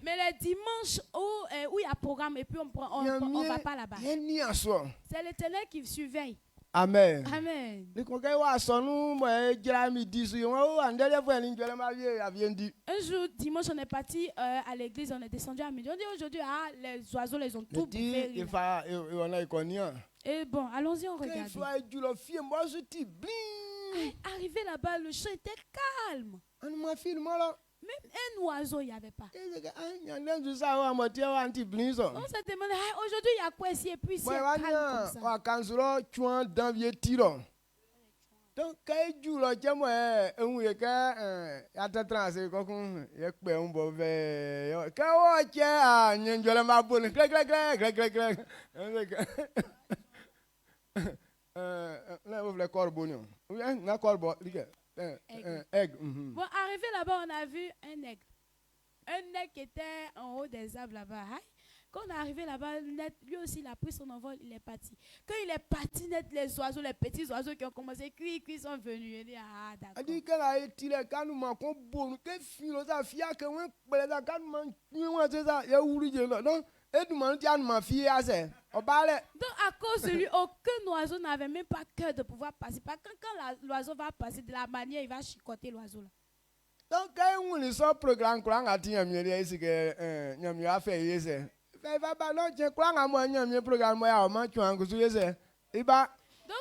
Mais les dimanches où il y a programme et puis on ne va pas là-bas. C'est l'Éternel qui surveille. Amen. Amen. Un jour, dimanche, on est parti à l'église, on est descendu à midi. On dit aujourd'hui, les oiseaux les ont tout bouffé. Et bon, allons-y, on regarde. Arrivé là-bas, le champ était calme. Même un oiseau, il n'y avait pas. On s'est demandé, aujourd'hui, il y a quoi ici? Et puis, c'est calme comme ça. Donc, quand tu as dit, Bon, arrivé là-bas, on a vu un aigle. Un aigle qui était en haut des arbres là-bas. Quand on est arrivé là-bas, lui aussi, il a pris son envol, il est parti. Quand il est parti, les oiseaux, les petits oiseaux qui ont commencé à crier, sont venus. Il dit, d'accord. Donc, à cause de lui, aucun oiseau n'avait même pas cœur de pouvoir passer. Quand l'oiseau va passer, de la manière, il va chicoter l'oiseau là. Donc, quand on est sur programme, donc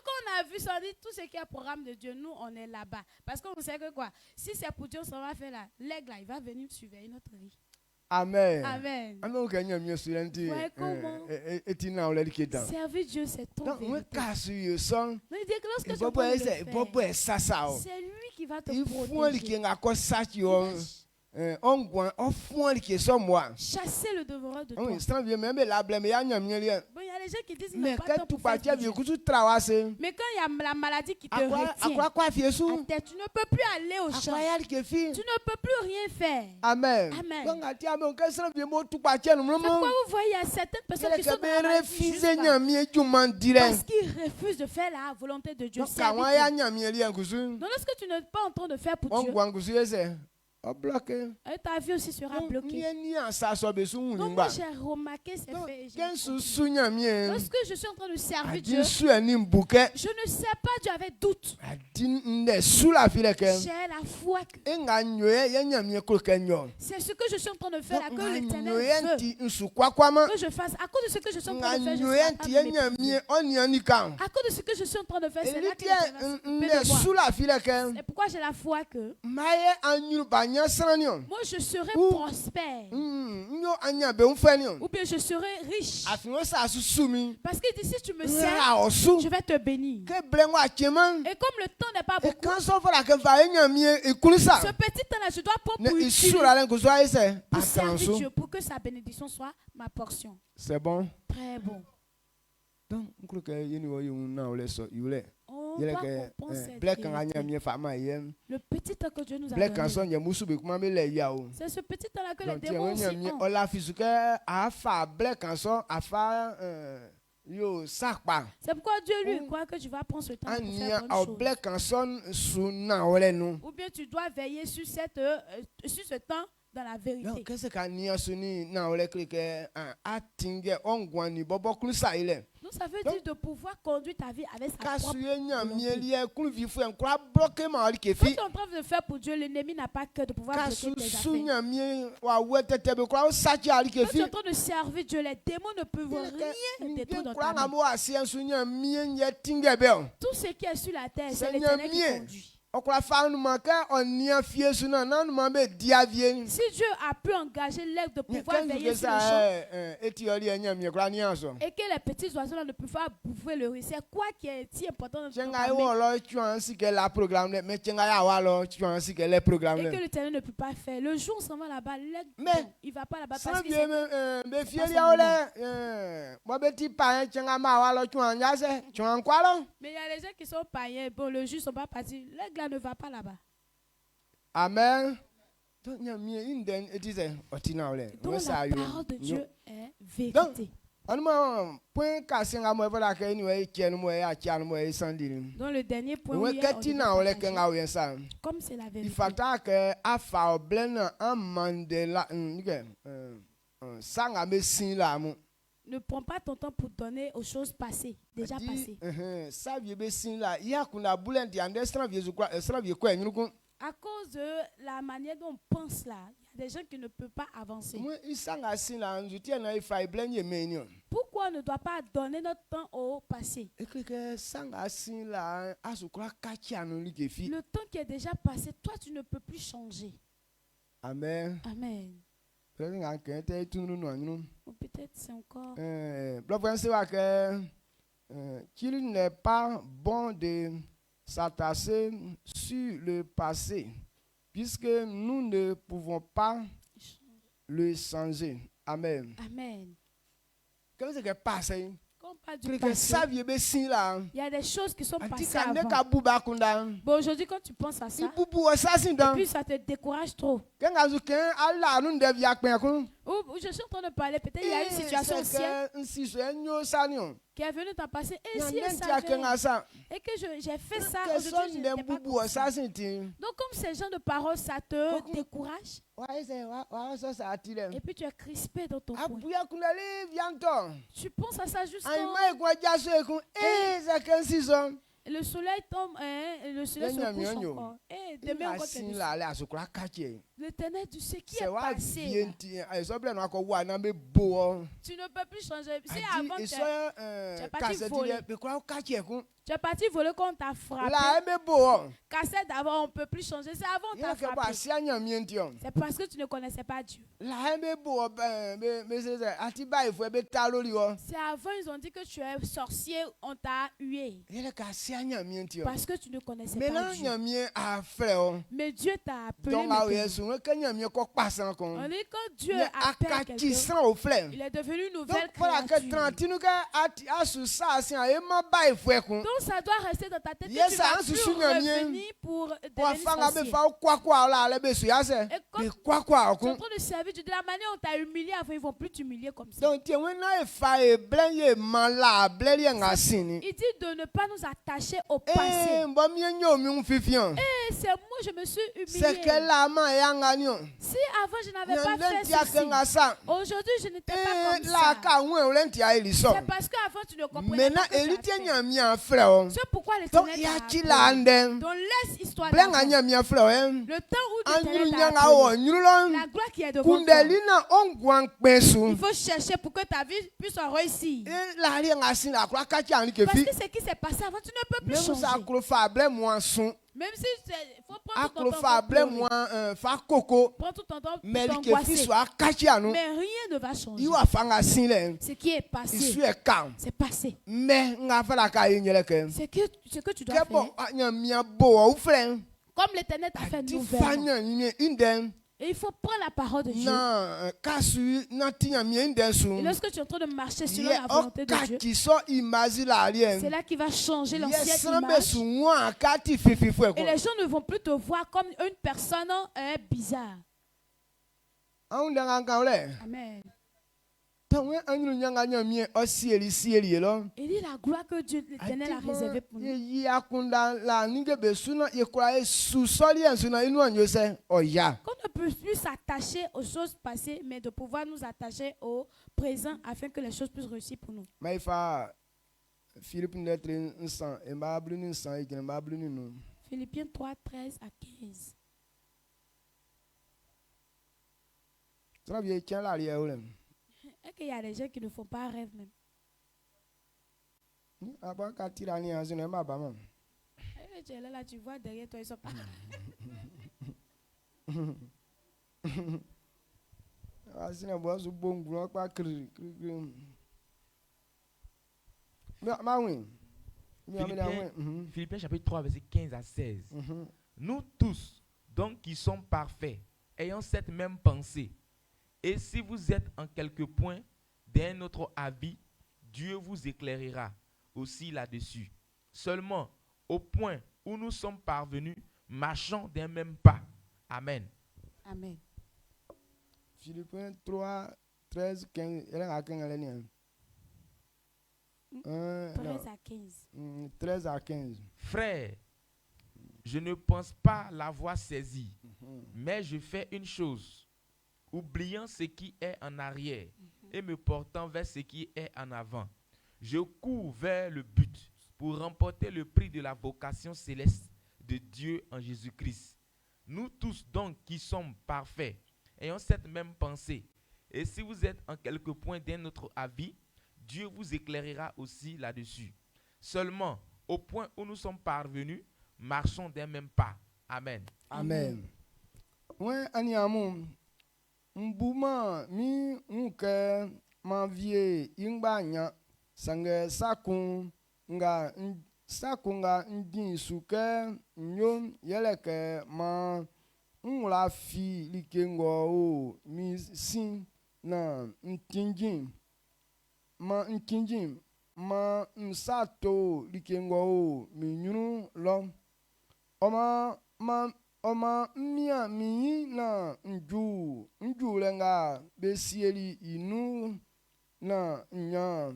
on a vu ça, dit tout ce qui est programme de Dieu, nous on est là-bas. Parce qu'on sait que quoi, si c'est pour Dieu, ça va faire là, l'aigle là, il va venir surveiller notre vie. Amen. Amen. Comment servir Dieu, c'est ton vérité. C'est lui qui va te protéger. Chasser le devoir de toi. Bon, il y a les gens qui disent mais quand il y a la maladie qui te retient, tu ne peux plus aller au champ. Tu ne peux plus rien faire. Amen. Amen. Pourquoi vous voyez, il y a certaines personnes qui sont dans la maladie parce qu'ils refusent de faire la volonté de Dieu. Donc lorsque tu n'es pas en train de faire pour Dieu, ta vie aussi sera bloquée. Donc moi j'ai remarqué ces faits. Lorsque je suis en train de servir Dieu, je ne sais pas, Dieu avait doute. J'ai la foi que c'est ce que je suis en train de faire, que l'Éternel veut que je fasse. À cause de ce que je suis en train de faire, je suis en train de à cause de ce que je suis en train de faire, c'est là que l'Éternel peut voir. C'est pourquoi j'ai la foi que moi je serai prospère. Ou bien je serai riche. Parce qu'il dit si tu me sers, je vais te bénir. Et comme le temps n'est pas beaucoup, ce petit temps là je dois pas pour servir Dieu, pour que sa bénédiction soit ma portion. C'est bon. Très bon. Donc, le petit temps que Dieu nous a donné. C'est ce petit temps là que les démons aussi ont. C'est pourquoi Dieu lui croit que tu vas prendre ce temps pour faire bonne chose. Ou bien tu dois veiller sur ce temps dans la vérité. Donc ça veut dire de pouvoir conduire ta vie avec sa propre volonté. Quand tu es en train de faire pour Dieu, l'ennemi n'a pas cœur de pouvoir bloquer tes affaires. Quand tu es en train de servir Dieu, les démons ne peuvent rien détruire dans ta vie. Tout ce qui est sur la terre, c'est l'Éternel qui conduit. Si Dieu a pu engager l'aigle de pouvoir veiller sur le champ et que les petits oiseaux là ne peuvent pas bouffer le riz, c'est quoi qui est si important dans notre et que l'Éternel ne peut pas faire. Le jour où on s'en va là-bas, l'aigle, il ne va pas là-bas parce qu'il mais il y a les gens qui sont païens, bon, le jour ils ne sont pas partis, l'aigle ne va pas là-bas. Amen. Donc la parole de Dieu est vérité. le dernier point, comme c'est la vérité. Ne prends pas ton temps pour donner aux choses passées, déjà passées. À cause de la manière dont on pense là, il y a des gens qui ne peuvent pas avancer. Pourquoi on ne doit pas donner notre temps au passé? Le temps qui est déjà passé, toi tu ne peux plus changer. Amen. Amen. Ou peut-être c'est encore... qu'il n'est pas bon de s'attacher sur le passé, puisque nous ne pouvons pas le changer. Amen. Amen. Qu'est-ce qui est passé? Quand on parle du passé, il y a des choses qui sont passées avant. Bon, aujourd'hui, quand tu penses à ça, et puis ça te décourage trop. Ou je suis en train de parler, peut-être il y a une situation ancienne qui est venue t'en passer. Et si elle savait, et que j'ai fait ça, aujourd'hui je n'étais pas comme ça. Donc comme ces gens de parole, ça te décourage. Et puis tu es crispé dans ton coin. Tu penses à ça juste quand le soleil tombe, le soleil se couche encore. Et demain encore l'Éternel, tu sais qui est passé. Tu ne peux plus changer. Si avant tu es parti voler. Tu es parti voler quand on t'a frappé. Cassette d'avant, on ne peut plus changer. C'est avant on t'a frappé. C'est parce que tu ne connaissais pas Dieu. C'est avant ils ont dit que tu es sorcier, on t'a hué. Parce que tu ne connaissais pas Dieu. Mais Dieu t'a appelé. On dit quand Dieu appelle quelqu'un, il est devenu une nouvelle créature. Donc ça doit rester dans ta tête. Tu ne vas plus revenir pour devenir sorcier. Et quand tu es en train de servir, de la manière dont on t'a humilié avant, ils ne vont plus t'humilier comme ça. Il dit de ne pas nous attacher au passé. Et c'est moi, je me suis humilié. Si avant je n'avais pas fait ceci, aujourd'hui je n'étais pas comme ça. C'est parce qu'avant tu ne comprenais pas que tu as fait. C'est pourquoi l'Éternel t'a appelé. Donc laisse l'histoire d'avant. Le temps où l'Éternel t'a appelé, la gloire qui est devant toi. Il faut chercher pour que ta vie puisse réussir. Parce que ce qui s'est passé avant, tu ne peux plus changer. Même si il faut prendre tout ton temps prends tout ton temps pour t'angoisser. Mais rien ne va changer. Ce qui est passé, c'est passé. Ce que tu dois faire, comme l'Éternel t'a fait nouvelle. Et il faut prendre la parole de Dieu. Et lorsque tu es en train de marcher selon la volonté de Dieu, c'est là qui va changer l'ancienne image. Et les gens ne vont plus te voir comme une personne bizarre. Amen. Il dit la gloire que Dieu l'Éternel a réservée pour nous. Qu'on ne peut plus s'attacher aux choses passées, mais de pouvoir nous attacher au présent afin que les choses puissent réussir pour nous. Philippiens 3, 13 à 15. Et qu'il y a des gens qui ne font pas rêve même. Tu es là, tu vois derrière toi, ils sont pas. Philippiens chapitre 3, verset 15 à 16. Nous tous, donc qui sommes parfaits, ayant cette même pensée, et si vous êtes en quelque point d'un autre avis, Dieu vous éclairera aussi là-dessus. Seulement, au point où nous sommes parvenus, marchons d'un même pas. Amen. Amen. Philippiens 3, 13, 15. 13 à 15. 13 à 15. Frère, je ne pense pas l'avoir saisi, mais je fais une chose, oubliant ce qui est en arrière et me portant vers ce qui est en avant. Je cours vers le but pour remporter le prix de la vocation céleste de Dieu en Jésus-Christ. Nous tous donc qui sommes parfaits, ayons cette même pensée. Et si vous êtes en quelque point d'un autre avis, Dieu vous éclairera aussi là-dessus. Seulement, au point où nous sommes parvenus, marchons d'un même pas. Amen. Amen. Ouais, aniamu, mbuma mi unke ma vie ingba sange sakunga ndin suke nyom yeleke ma unla fi likengo o mi sin na ntinjin ma nsato likengo o mi nyunu lo Oma mia mi na nju lenga besieli inu na nya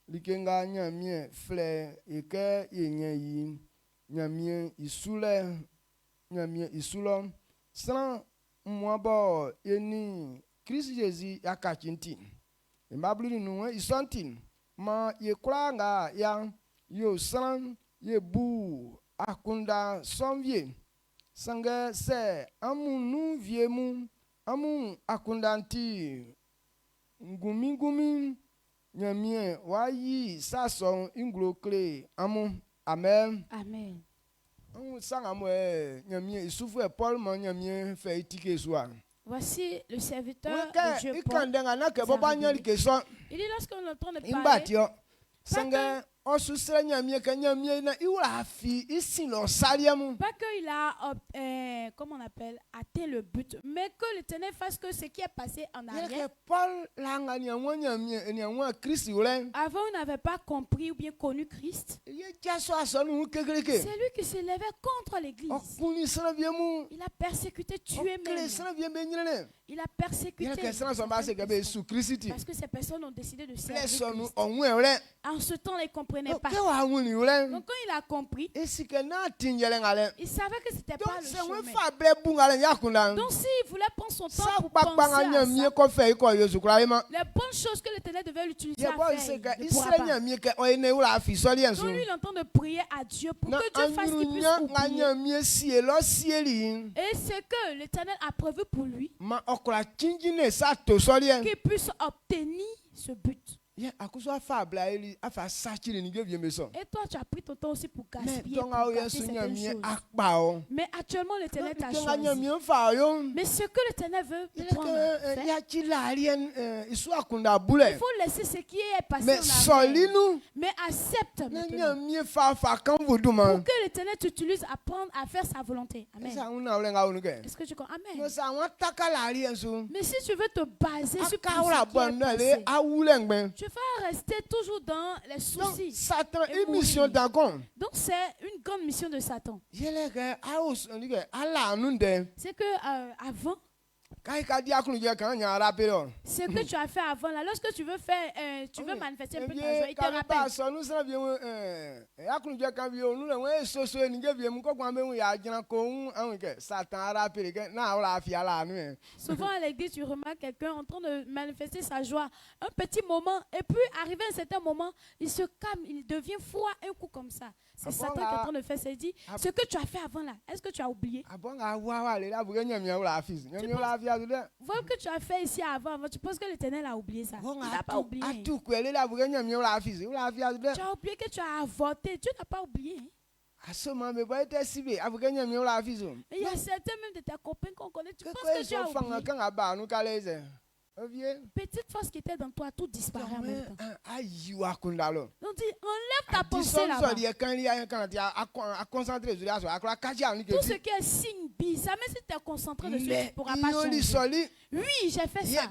likenga nya mie fle eke yenye yi nya mie isulo san mwabo eni Christ Jésus yakachinti embabli nu isontin ma ye kwanga ya yo san ye bu akunda sonvie sange se amu viemu amu akundanti ngumi nyamie wayi sason inglokle amu amen amen amu sangamu nyamie isufu Paul ma nyamie fe itike soa. Voici le serviteur de Dieu Paul. Il dit lorsqu'on est en train de parler, pas qu'il a, comment on appelle, atteint le but, mais que l'Éternel fasse que ce qui est passé en arrière. Avant, on n'avait pas compris ou bien connu Christ. C'est lui qui s'élevait contre l'Église. Il a persécuté, tué même. Il a persécuté parce que ces personnes ont décidé de servir Christ. En ce temps, ils ne comprenaient pas. Donc quand il a compris, il savait que ce n'était pas le chemin. Donc s'il voulait prendre son temps pour penser à ça, les bonnes choses que l'Éternel devait l'utiliser à faire, il ne pourra pas. Donc lui, il est en train de prier à Dieu pour que Dieu fasse qu'il puisse oublier. Et c'est que l'Éternel a prévu pour lui qu'il puisse obtenir ce but. Et toi, tu as pris ton temps aussi pour gaspiller, pour gâter certaines choses. Mais actuellement, l'Éternel t'a choisi. Mais ce que l'Éternel veut prendre, il faut laisser ce qui est passé en arrière. Mais accepte maintenant pour que l'Éternel t'utilise à apprendre à faire sa volonté. Amen. Est-ce que tu comprends? Amen. Mais si tu veux te baser sur ce qui est passé, tu vas rester toujours dans les soucis. Donc c'est une grande mission de Satan. C'est que avant, ce que tu as fait avant là, lorsque tu veux faire, tu veux manifester un peu ta joie, il te rappelle. Souvent à l'église, tu remarques quelqu'un en train de manifester sa joie un petit moment, et puis arrivé à un certain moment, il se calme, il devient froid un coup comme ça. C'est Satan qui est en train de faire ça. Il dit, ce que tu as fait avant là, est-ce que tu as oublié? Voilà que tu as fait ici avant, tu penses que l'Éternel a oublié ça? Il n'a pas oublié. Tu as oublié que tu as avorté, Dieu n'a pas oublié. Mais il y a certains même de tes copains qu'on connaît, tu penses que tu as oublié. Petite force qui était dans toi, tout disparaît en même temps. Donc dit, enlève ta pensée là-bas. Tout ce qui est signe bizarre, même si tu es concentré dessus, tu ne pourras pas changer. Oui, j'ai fait ça.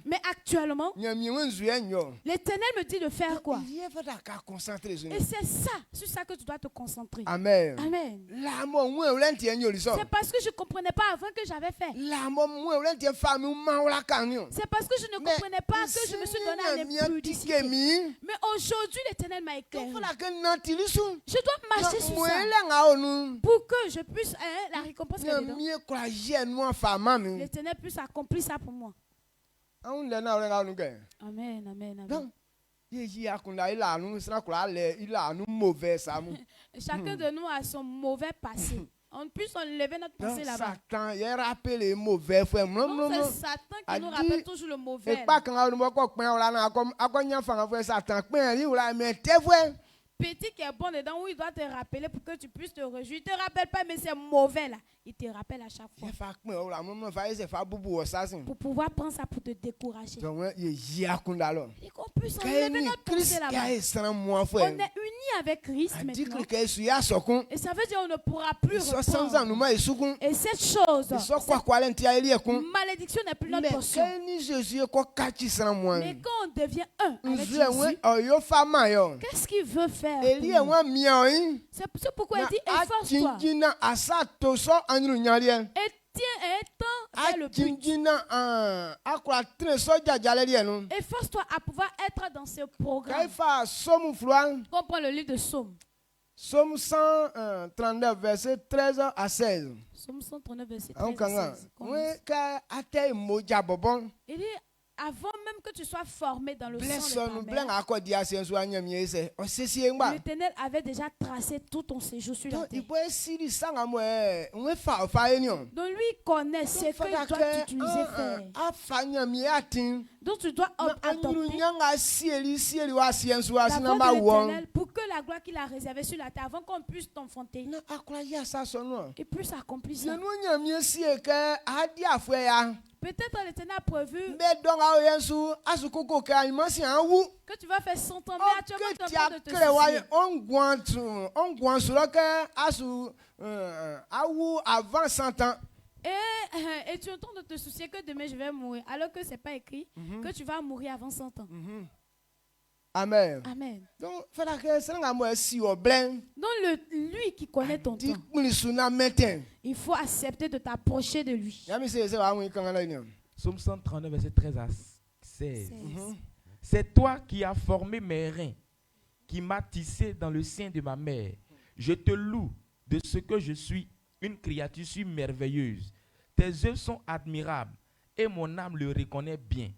Mais actuellement, l'Éternel me dit de faire quoi? Et c'est ça, sur ça que tu dois te concentrer. Amen. Amen. C'est parce que je ne comprenais pas avant que j'avais fait. C'est parce que je ne comprenais pas que je me suis donné à l'impudicité. Mais aujourd'hui, l'Éternel m'a éclairé. Je dois marcher sur ça pour que je puisse, la récompense qu'elle est dedans, l'Éternel puisse accomplir ça pour moi. Amen, amen, amen. Chacun de nous a son mauvais passé. On puisse enlever notre passé là-bas. C'est Satan qui nous rappelle toujours le mauvais. Petit qui est bon dedans, où il doit te rappeler pour que tu puisses te réjouir. Il ne te rappelle pas, mais c'est mauvais là. Il te rappelle à chaque fois. Pour pouvoir prendre ça pour te décourager. Et qu'on puisse enlever notre pensée là-bas. On est unis avec Christ maintenant. Et ça veut dire qu'on ne pourra plus reprendre. Et cette chose, cette malédiction n'est plus notre portion. Mais quand on devient un avec Jésus, qu'est-ce qu'il veut faire? C'est pourquoi il dit efforce-toi. Et tiens un temps vers le but. Efforce-toi à pouvoir être dans ce programme. On prend le livre de Psaume. Psaume 139, verset 13 à 16. Psaume 139, verset 13 à 16. Il dit, avant même que tu sois formé dans le sang de ta mère, l'Éternel avait déjà tracé tout ton séjour sur la terre. Donc lui connaît ce que tu dois utiliser faire. Donc tu dois adopter l'Éternel pour que la gloire qu'il a réservée sur la terre, avant qu'on puisse t'enfanter, et puisse accomplir ça. Peut-être l'Éternel a prévu que tu vas faire 100 ans, mais actuellement tu es en train de te soucier. Et tu es en train de te soucier que demain je vais mourir, alors que ce n'est pas écrit que tu vas mourir avant 100 ans. Amen. Amen. Donc, lui qui connaît ton temps, il faut accepter de t'approcher de lui. Psaume 139, verset 13 à 16. C'est toi qui as formé mes reins, qui m'as tissé dans le sein de ma mère. Je te loue de ce que je suis une créature merveilleuse. Tes œuvres sont admirables et mon âme le reconnaît bien.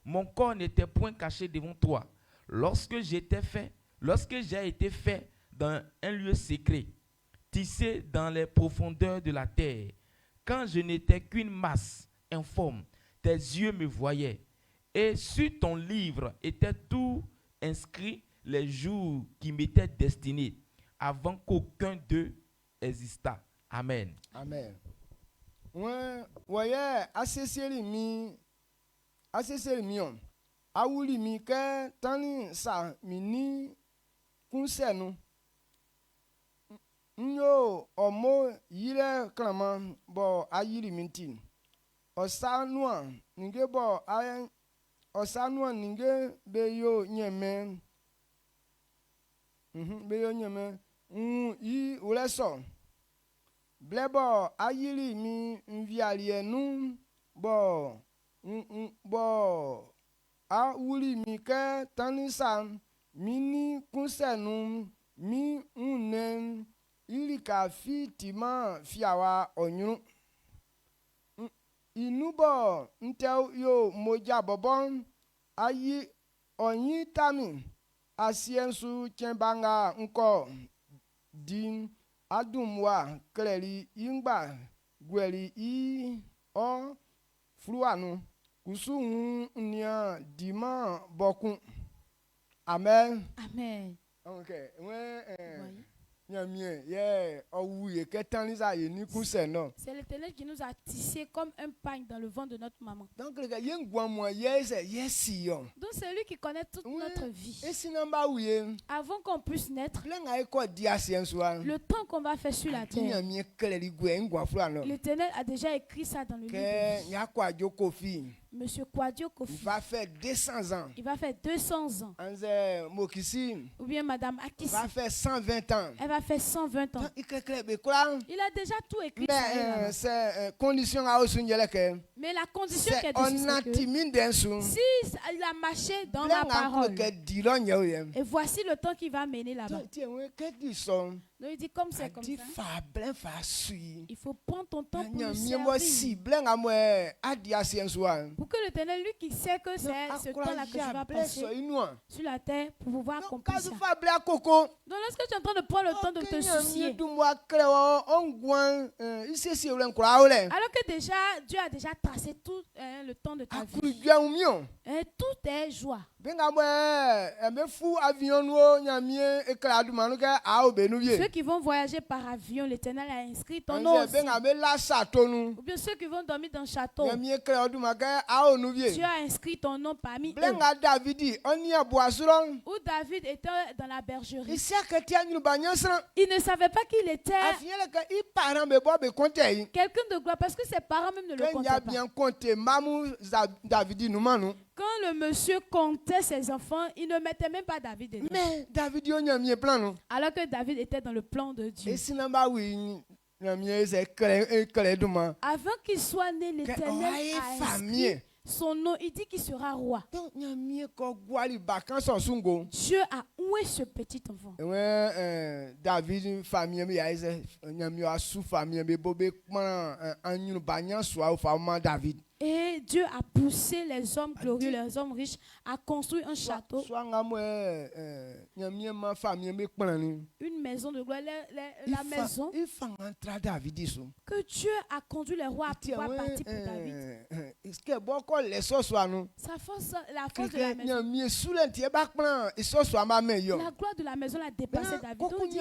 Mon corps n'était point caché devant toi. Lorsque j'ai été fait dans un lieu secret, tissé dans les profondeurs de la terre, quand je n'étais qu'une masse informe, tes yeux me voyaient. Et sur ton livre étaient tout inscrits les jours qui m'étaient destinés, avant qu'aucun d'eux existât. Amen. Amen. Awuli mi ke tani sa mini kunsenu nyo omo yire klama bo ayiri minti osanua ninge bo ayen osanua ninge beyo nyeme yi uleso blebo ayiri mi nvialienu bo a wuli mi ke tanisa mini kunsenu mi unen ilika fi tima fiawa onyuru inubo ntel yo moja bobon ayi onyi tami asiensu chembanga nko din adumwa kleri ingba gweli i o fluanu kusu nia dima bokun. Amen. Amen. Okay. C'est l'Éternel qui nous a tissé comme un pagne dans le ventre de notre maman. Donc c'est lui qui connaît toute notre vie. Avant qu'on puisse naître, le temps qu'on va faire sur la terre, l'Éternel a déjà écrit ça dans le livre. Monsieur Kwadio Kofi. Il va faire 200 ans. Il va faire 200 ans. Ou bien Madame Akissi. Il va faire 120 ans. Elle va faire 120 ans. Il a déjà tout écrit. Mais c'est condition à mais la condition qui est que si il a marché dans ma parole, et voici le temps qu'il va mener là-bas. Donc il dit comme c'est comme ça. Il faut prendre ton temps pour le servir. Pour que l'Éternel, lui qui sait que c'est ce temps-là que tu vas passer sur la terre pour pouvoir accomplir ça. Donc lorsque tu es en train de prendre le temps de te soucier, alors que déjà Dieu a déjà tracé tout le temps de ta vie, et tout est joie. Ceux qui vont voyager par avion, l'Éternel a inscrit ton nom aussi. Ou bien ceux qui vont dormir dans le château, Dieu a inscrit ton nom parmi eux. Où David était dans la bergerie, il ne savait pas qu'il était quelqu'un de gloire parce que ses parents même ne le comptaient pas. Quand le monsieur comptait ses enfants, il ne mettait même pas David dedans. Mais David, alors que David était dans le plan de Dieu. Avant qu'il soit né, l'Éternel a inscrit son nom. Il dit qu'il sera roi. Dieu a oué ce petit enfant. David, famille, David. Et Dieu a poussé les hommes glorieux, les hommes riches, à construire un château, une maison de gloire, la maison que Dieu a conduit les rois à pouvoir partir pour David. Sa force, la force de la maison, la gloire de la maison l'a dépassé David. Donc, lui,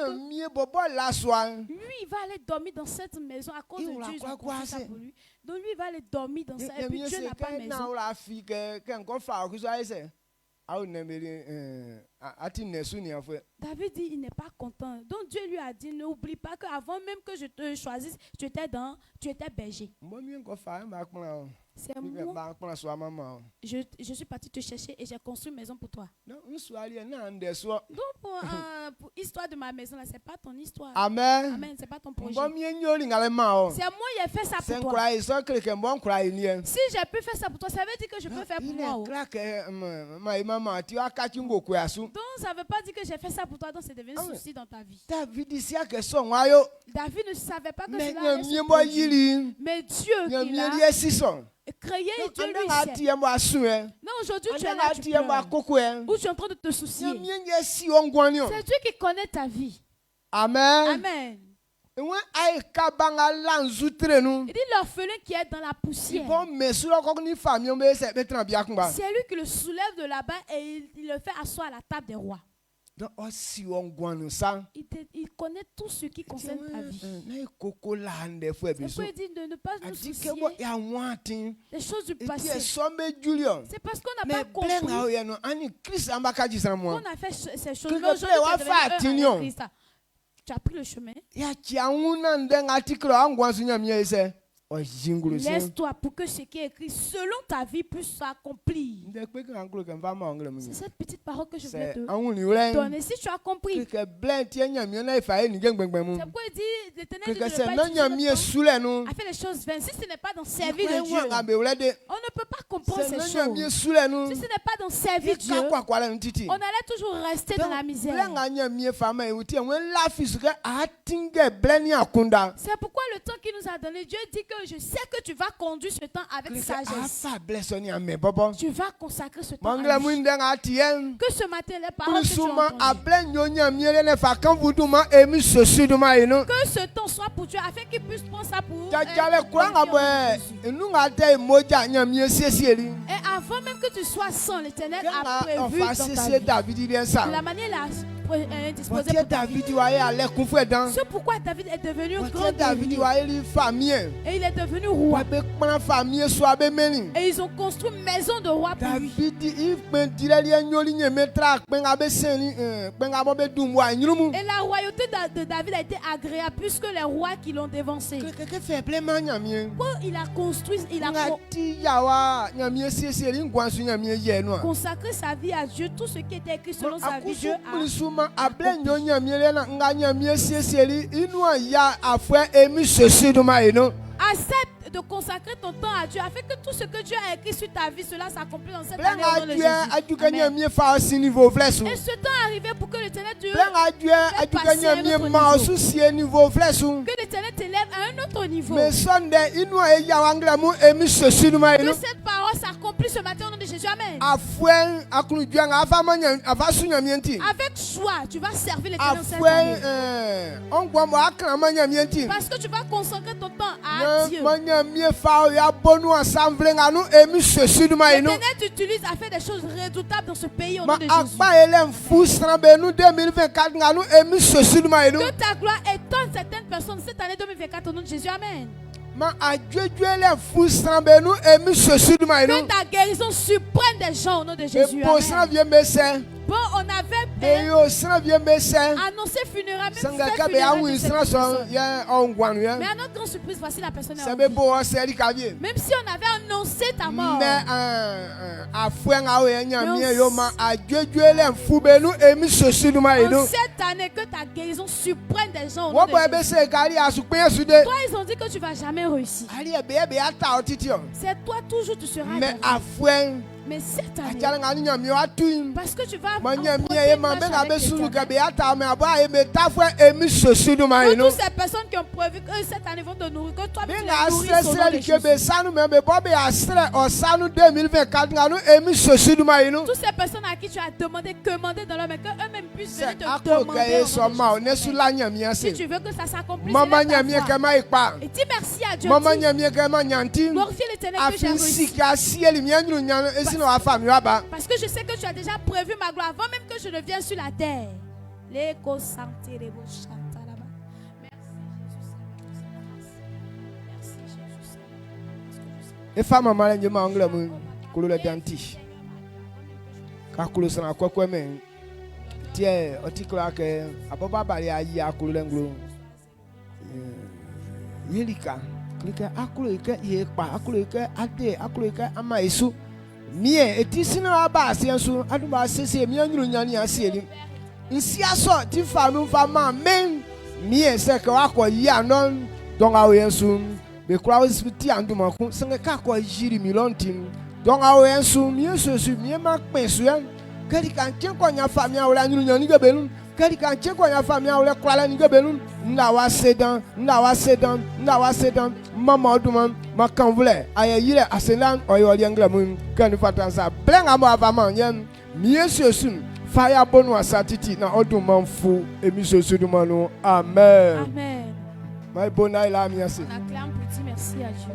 il va aller dormir dans cette maison à cause de Dieu. Ils ont construit ça pour lui. Donc lui, il va aller dormir dans ça. Et puis Dieu n'a pas de maison. David dit, il n'est pas content. Donc Dieu lui a dit, n'oublie pas qu'avant même que je te choisisse, tu étais berger. C'est moi. Je suis parti te chercher et j'ai construit une maison pour toi. Donc pour l'histoire de ma maison, là, c'est pas ton histoire. Amen. Amen, c'est pas ton projet. C'est moi qui ai fait ça pour toi. Si j'ai pu faire ça pour toi, ça veut dire que je peux faire pour moi. Donc ça veut pas dire que j'ai fait ça pour toi, donc c'est devenu un souci dans ta vie. David ne savait pas que cela allait se produire. Mais Dieu qui l'a créé, Dieu lui sait. Non, aujourd'hui tu es là, tu pleures. Ou tu es en train de te soucier. C'est Dieu qui connaît ta vie. Amen. Amen. Il dit l'orphelin qui est dans la poussière. C'est lui qui le soulève de là-bas et il le fait asseoir à la table des rois. Il connaît tout ce qui concerne ta vie. C'est pourquoi il dit de ne pas nous soucier des choses du passé. C'est parce qu'on n'a pas compris qu'on a fait ces choses-là. Aujourd'hui, tu as pris le chemin. Laisse-toi pour que ce qui est écrit selon ta vie puisse s'accomplir. C'est cette petite parole que je voulais te donner. Si tu as compris. C'est pourquoi il dit l'Éternel a fait les choses vaines. Si ce n'est pas dans servir de Dieu, on ne peut pas comprendre ces choses. Si ce n'est pas dans servir Dieu, on allait toujours rester dans la misère. C'est pourquoi le temps qu'il nous a donné, Dieu dit que je sais que tu vas conduire ce temps avec sagesse. Tu vas consacrer ce temps à lui. Que ce matin, les paroles que tu as entendues, que ce temps soit pour Dieu, afin qu'il puisse prendre ça pour et avant même que tu sois sans, l'Éternel a prévu dans ta vie. De la manière indisposé pour David. C'est pourquoi David est devenu grand guerrier. Et il est devenu roi. Et ils ont construit une maison de roi pour lui. Et la royauté de David a été agréable plus que les rois qui l'ont dévancé. Quand il a construit, il a consacré sa vie à Dieu, tout ce qui était écrit selon sa vie, Dieu accepte de consacrer ton temps à Dieu afin que tout ce que Dieu a écrit sur ta vie, cela s'accomplisse dans cette année au nom de Jésus. Amen. Et ce temps est arrivé pour que l'Éternel Dieu passer à un autre niveau. Que l'Éternel t'élève à un autre niveau. Que cette parole s'accomplisse ce matin au nom de Jésus. Amen. Avec joie, tu vas servir l'Éternel cette année. Parce que tu vas consacrer ton temps à Dieu. L'Éternel t'utilise à faire des choses redoutables dans ce pays au nom de Jésus. Que ta gloire étonne certaines personnes cette année 2024 au nom de Jésus. Amen. Que ta guérison surprenne des gens au nom de Jésus. Amen. Bon, on avait annoncé funérailles, même mais à notre grande surprise, voici la personne. Même si on avait annoncé ta mort. En cette année, que ta guérison surprenne des gens au nom de Jésus. Toi, ils ont dit que tu ne vas jamais réussir. C'est toi toujours, tu seras. Mais cette année, parce que tu vas toutes ces personnes qui ont prévu que cette année vont te nourrir, que toi tu les nourris au nom de Jésus. Toutes ces personnes à qui tu as demandé, commander dans leur main, qu'eux-mêmes puissent venir te demander. Si tu veux que ça s'accomplisse, et dis merci à Dieu. Glorifie l'Éternel que j'ai réussi. Parce que je sais que tu as déjà prévu ma gloire avant même que je ne vienne sur la terre. Merci Jésus. Mie etisina aba asiensu aduba sese mi anyuru nyani asieli nsiaso ti famu fama men mie se ka akọ yi anon don awensu be kura hospital anduma ku senge ka akọ jiri milontin don awensu mie sosu mie ma pensu en kedi kan chen ko nya fami awla anyuru nyani gebelun kedi kan chen ko nya fami awla kura ni gebelun nda wa sedan mama oduma makan vle aye yire aselan oyoli anglamun kan fatansa blenga mo avama yen miesosun fire bonu asatiti na oduma mfu emisosu dumanu amen. Amen. My bona ila miase. On acclame pour dire merci à Dieu.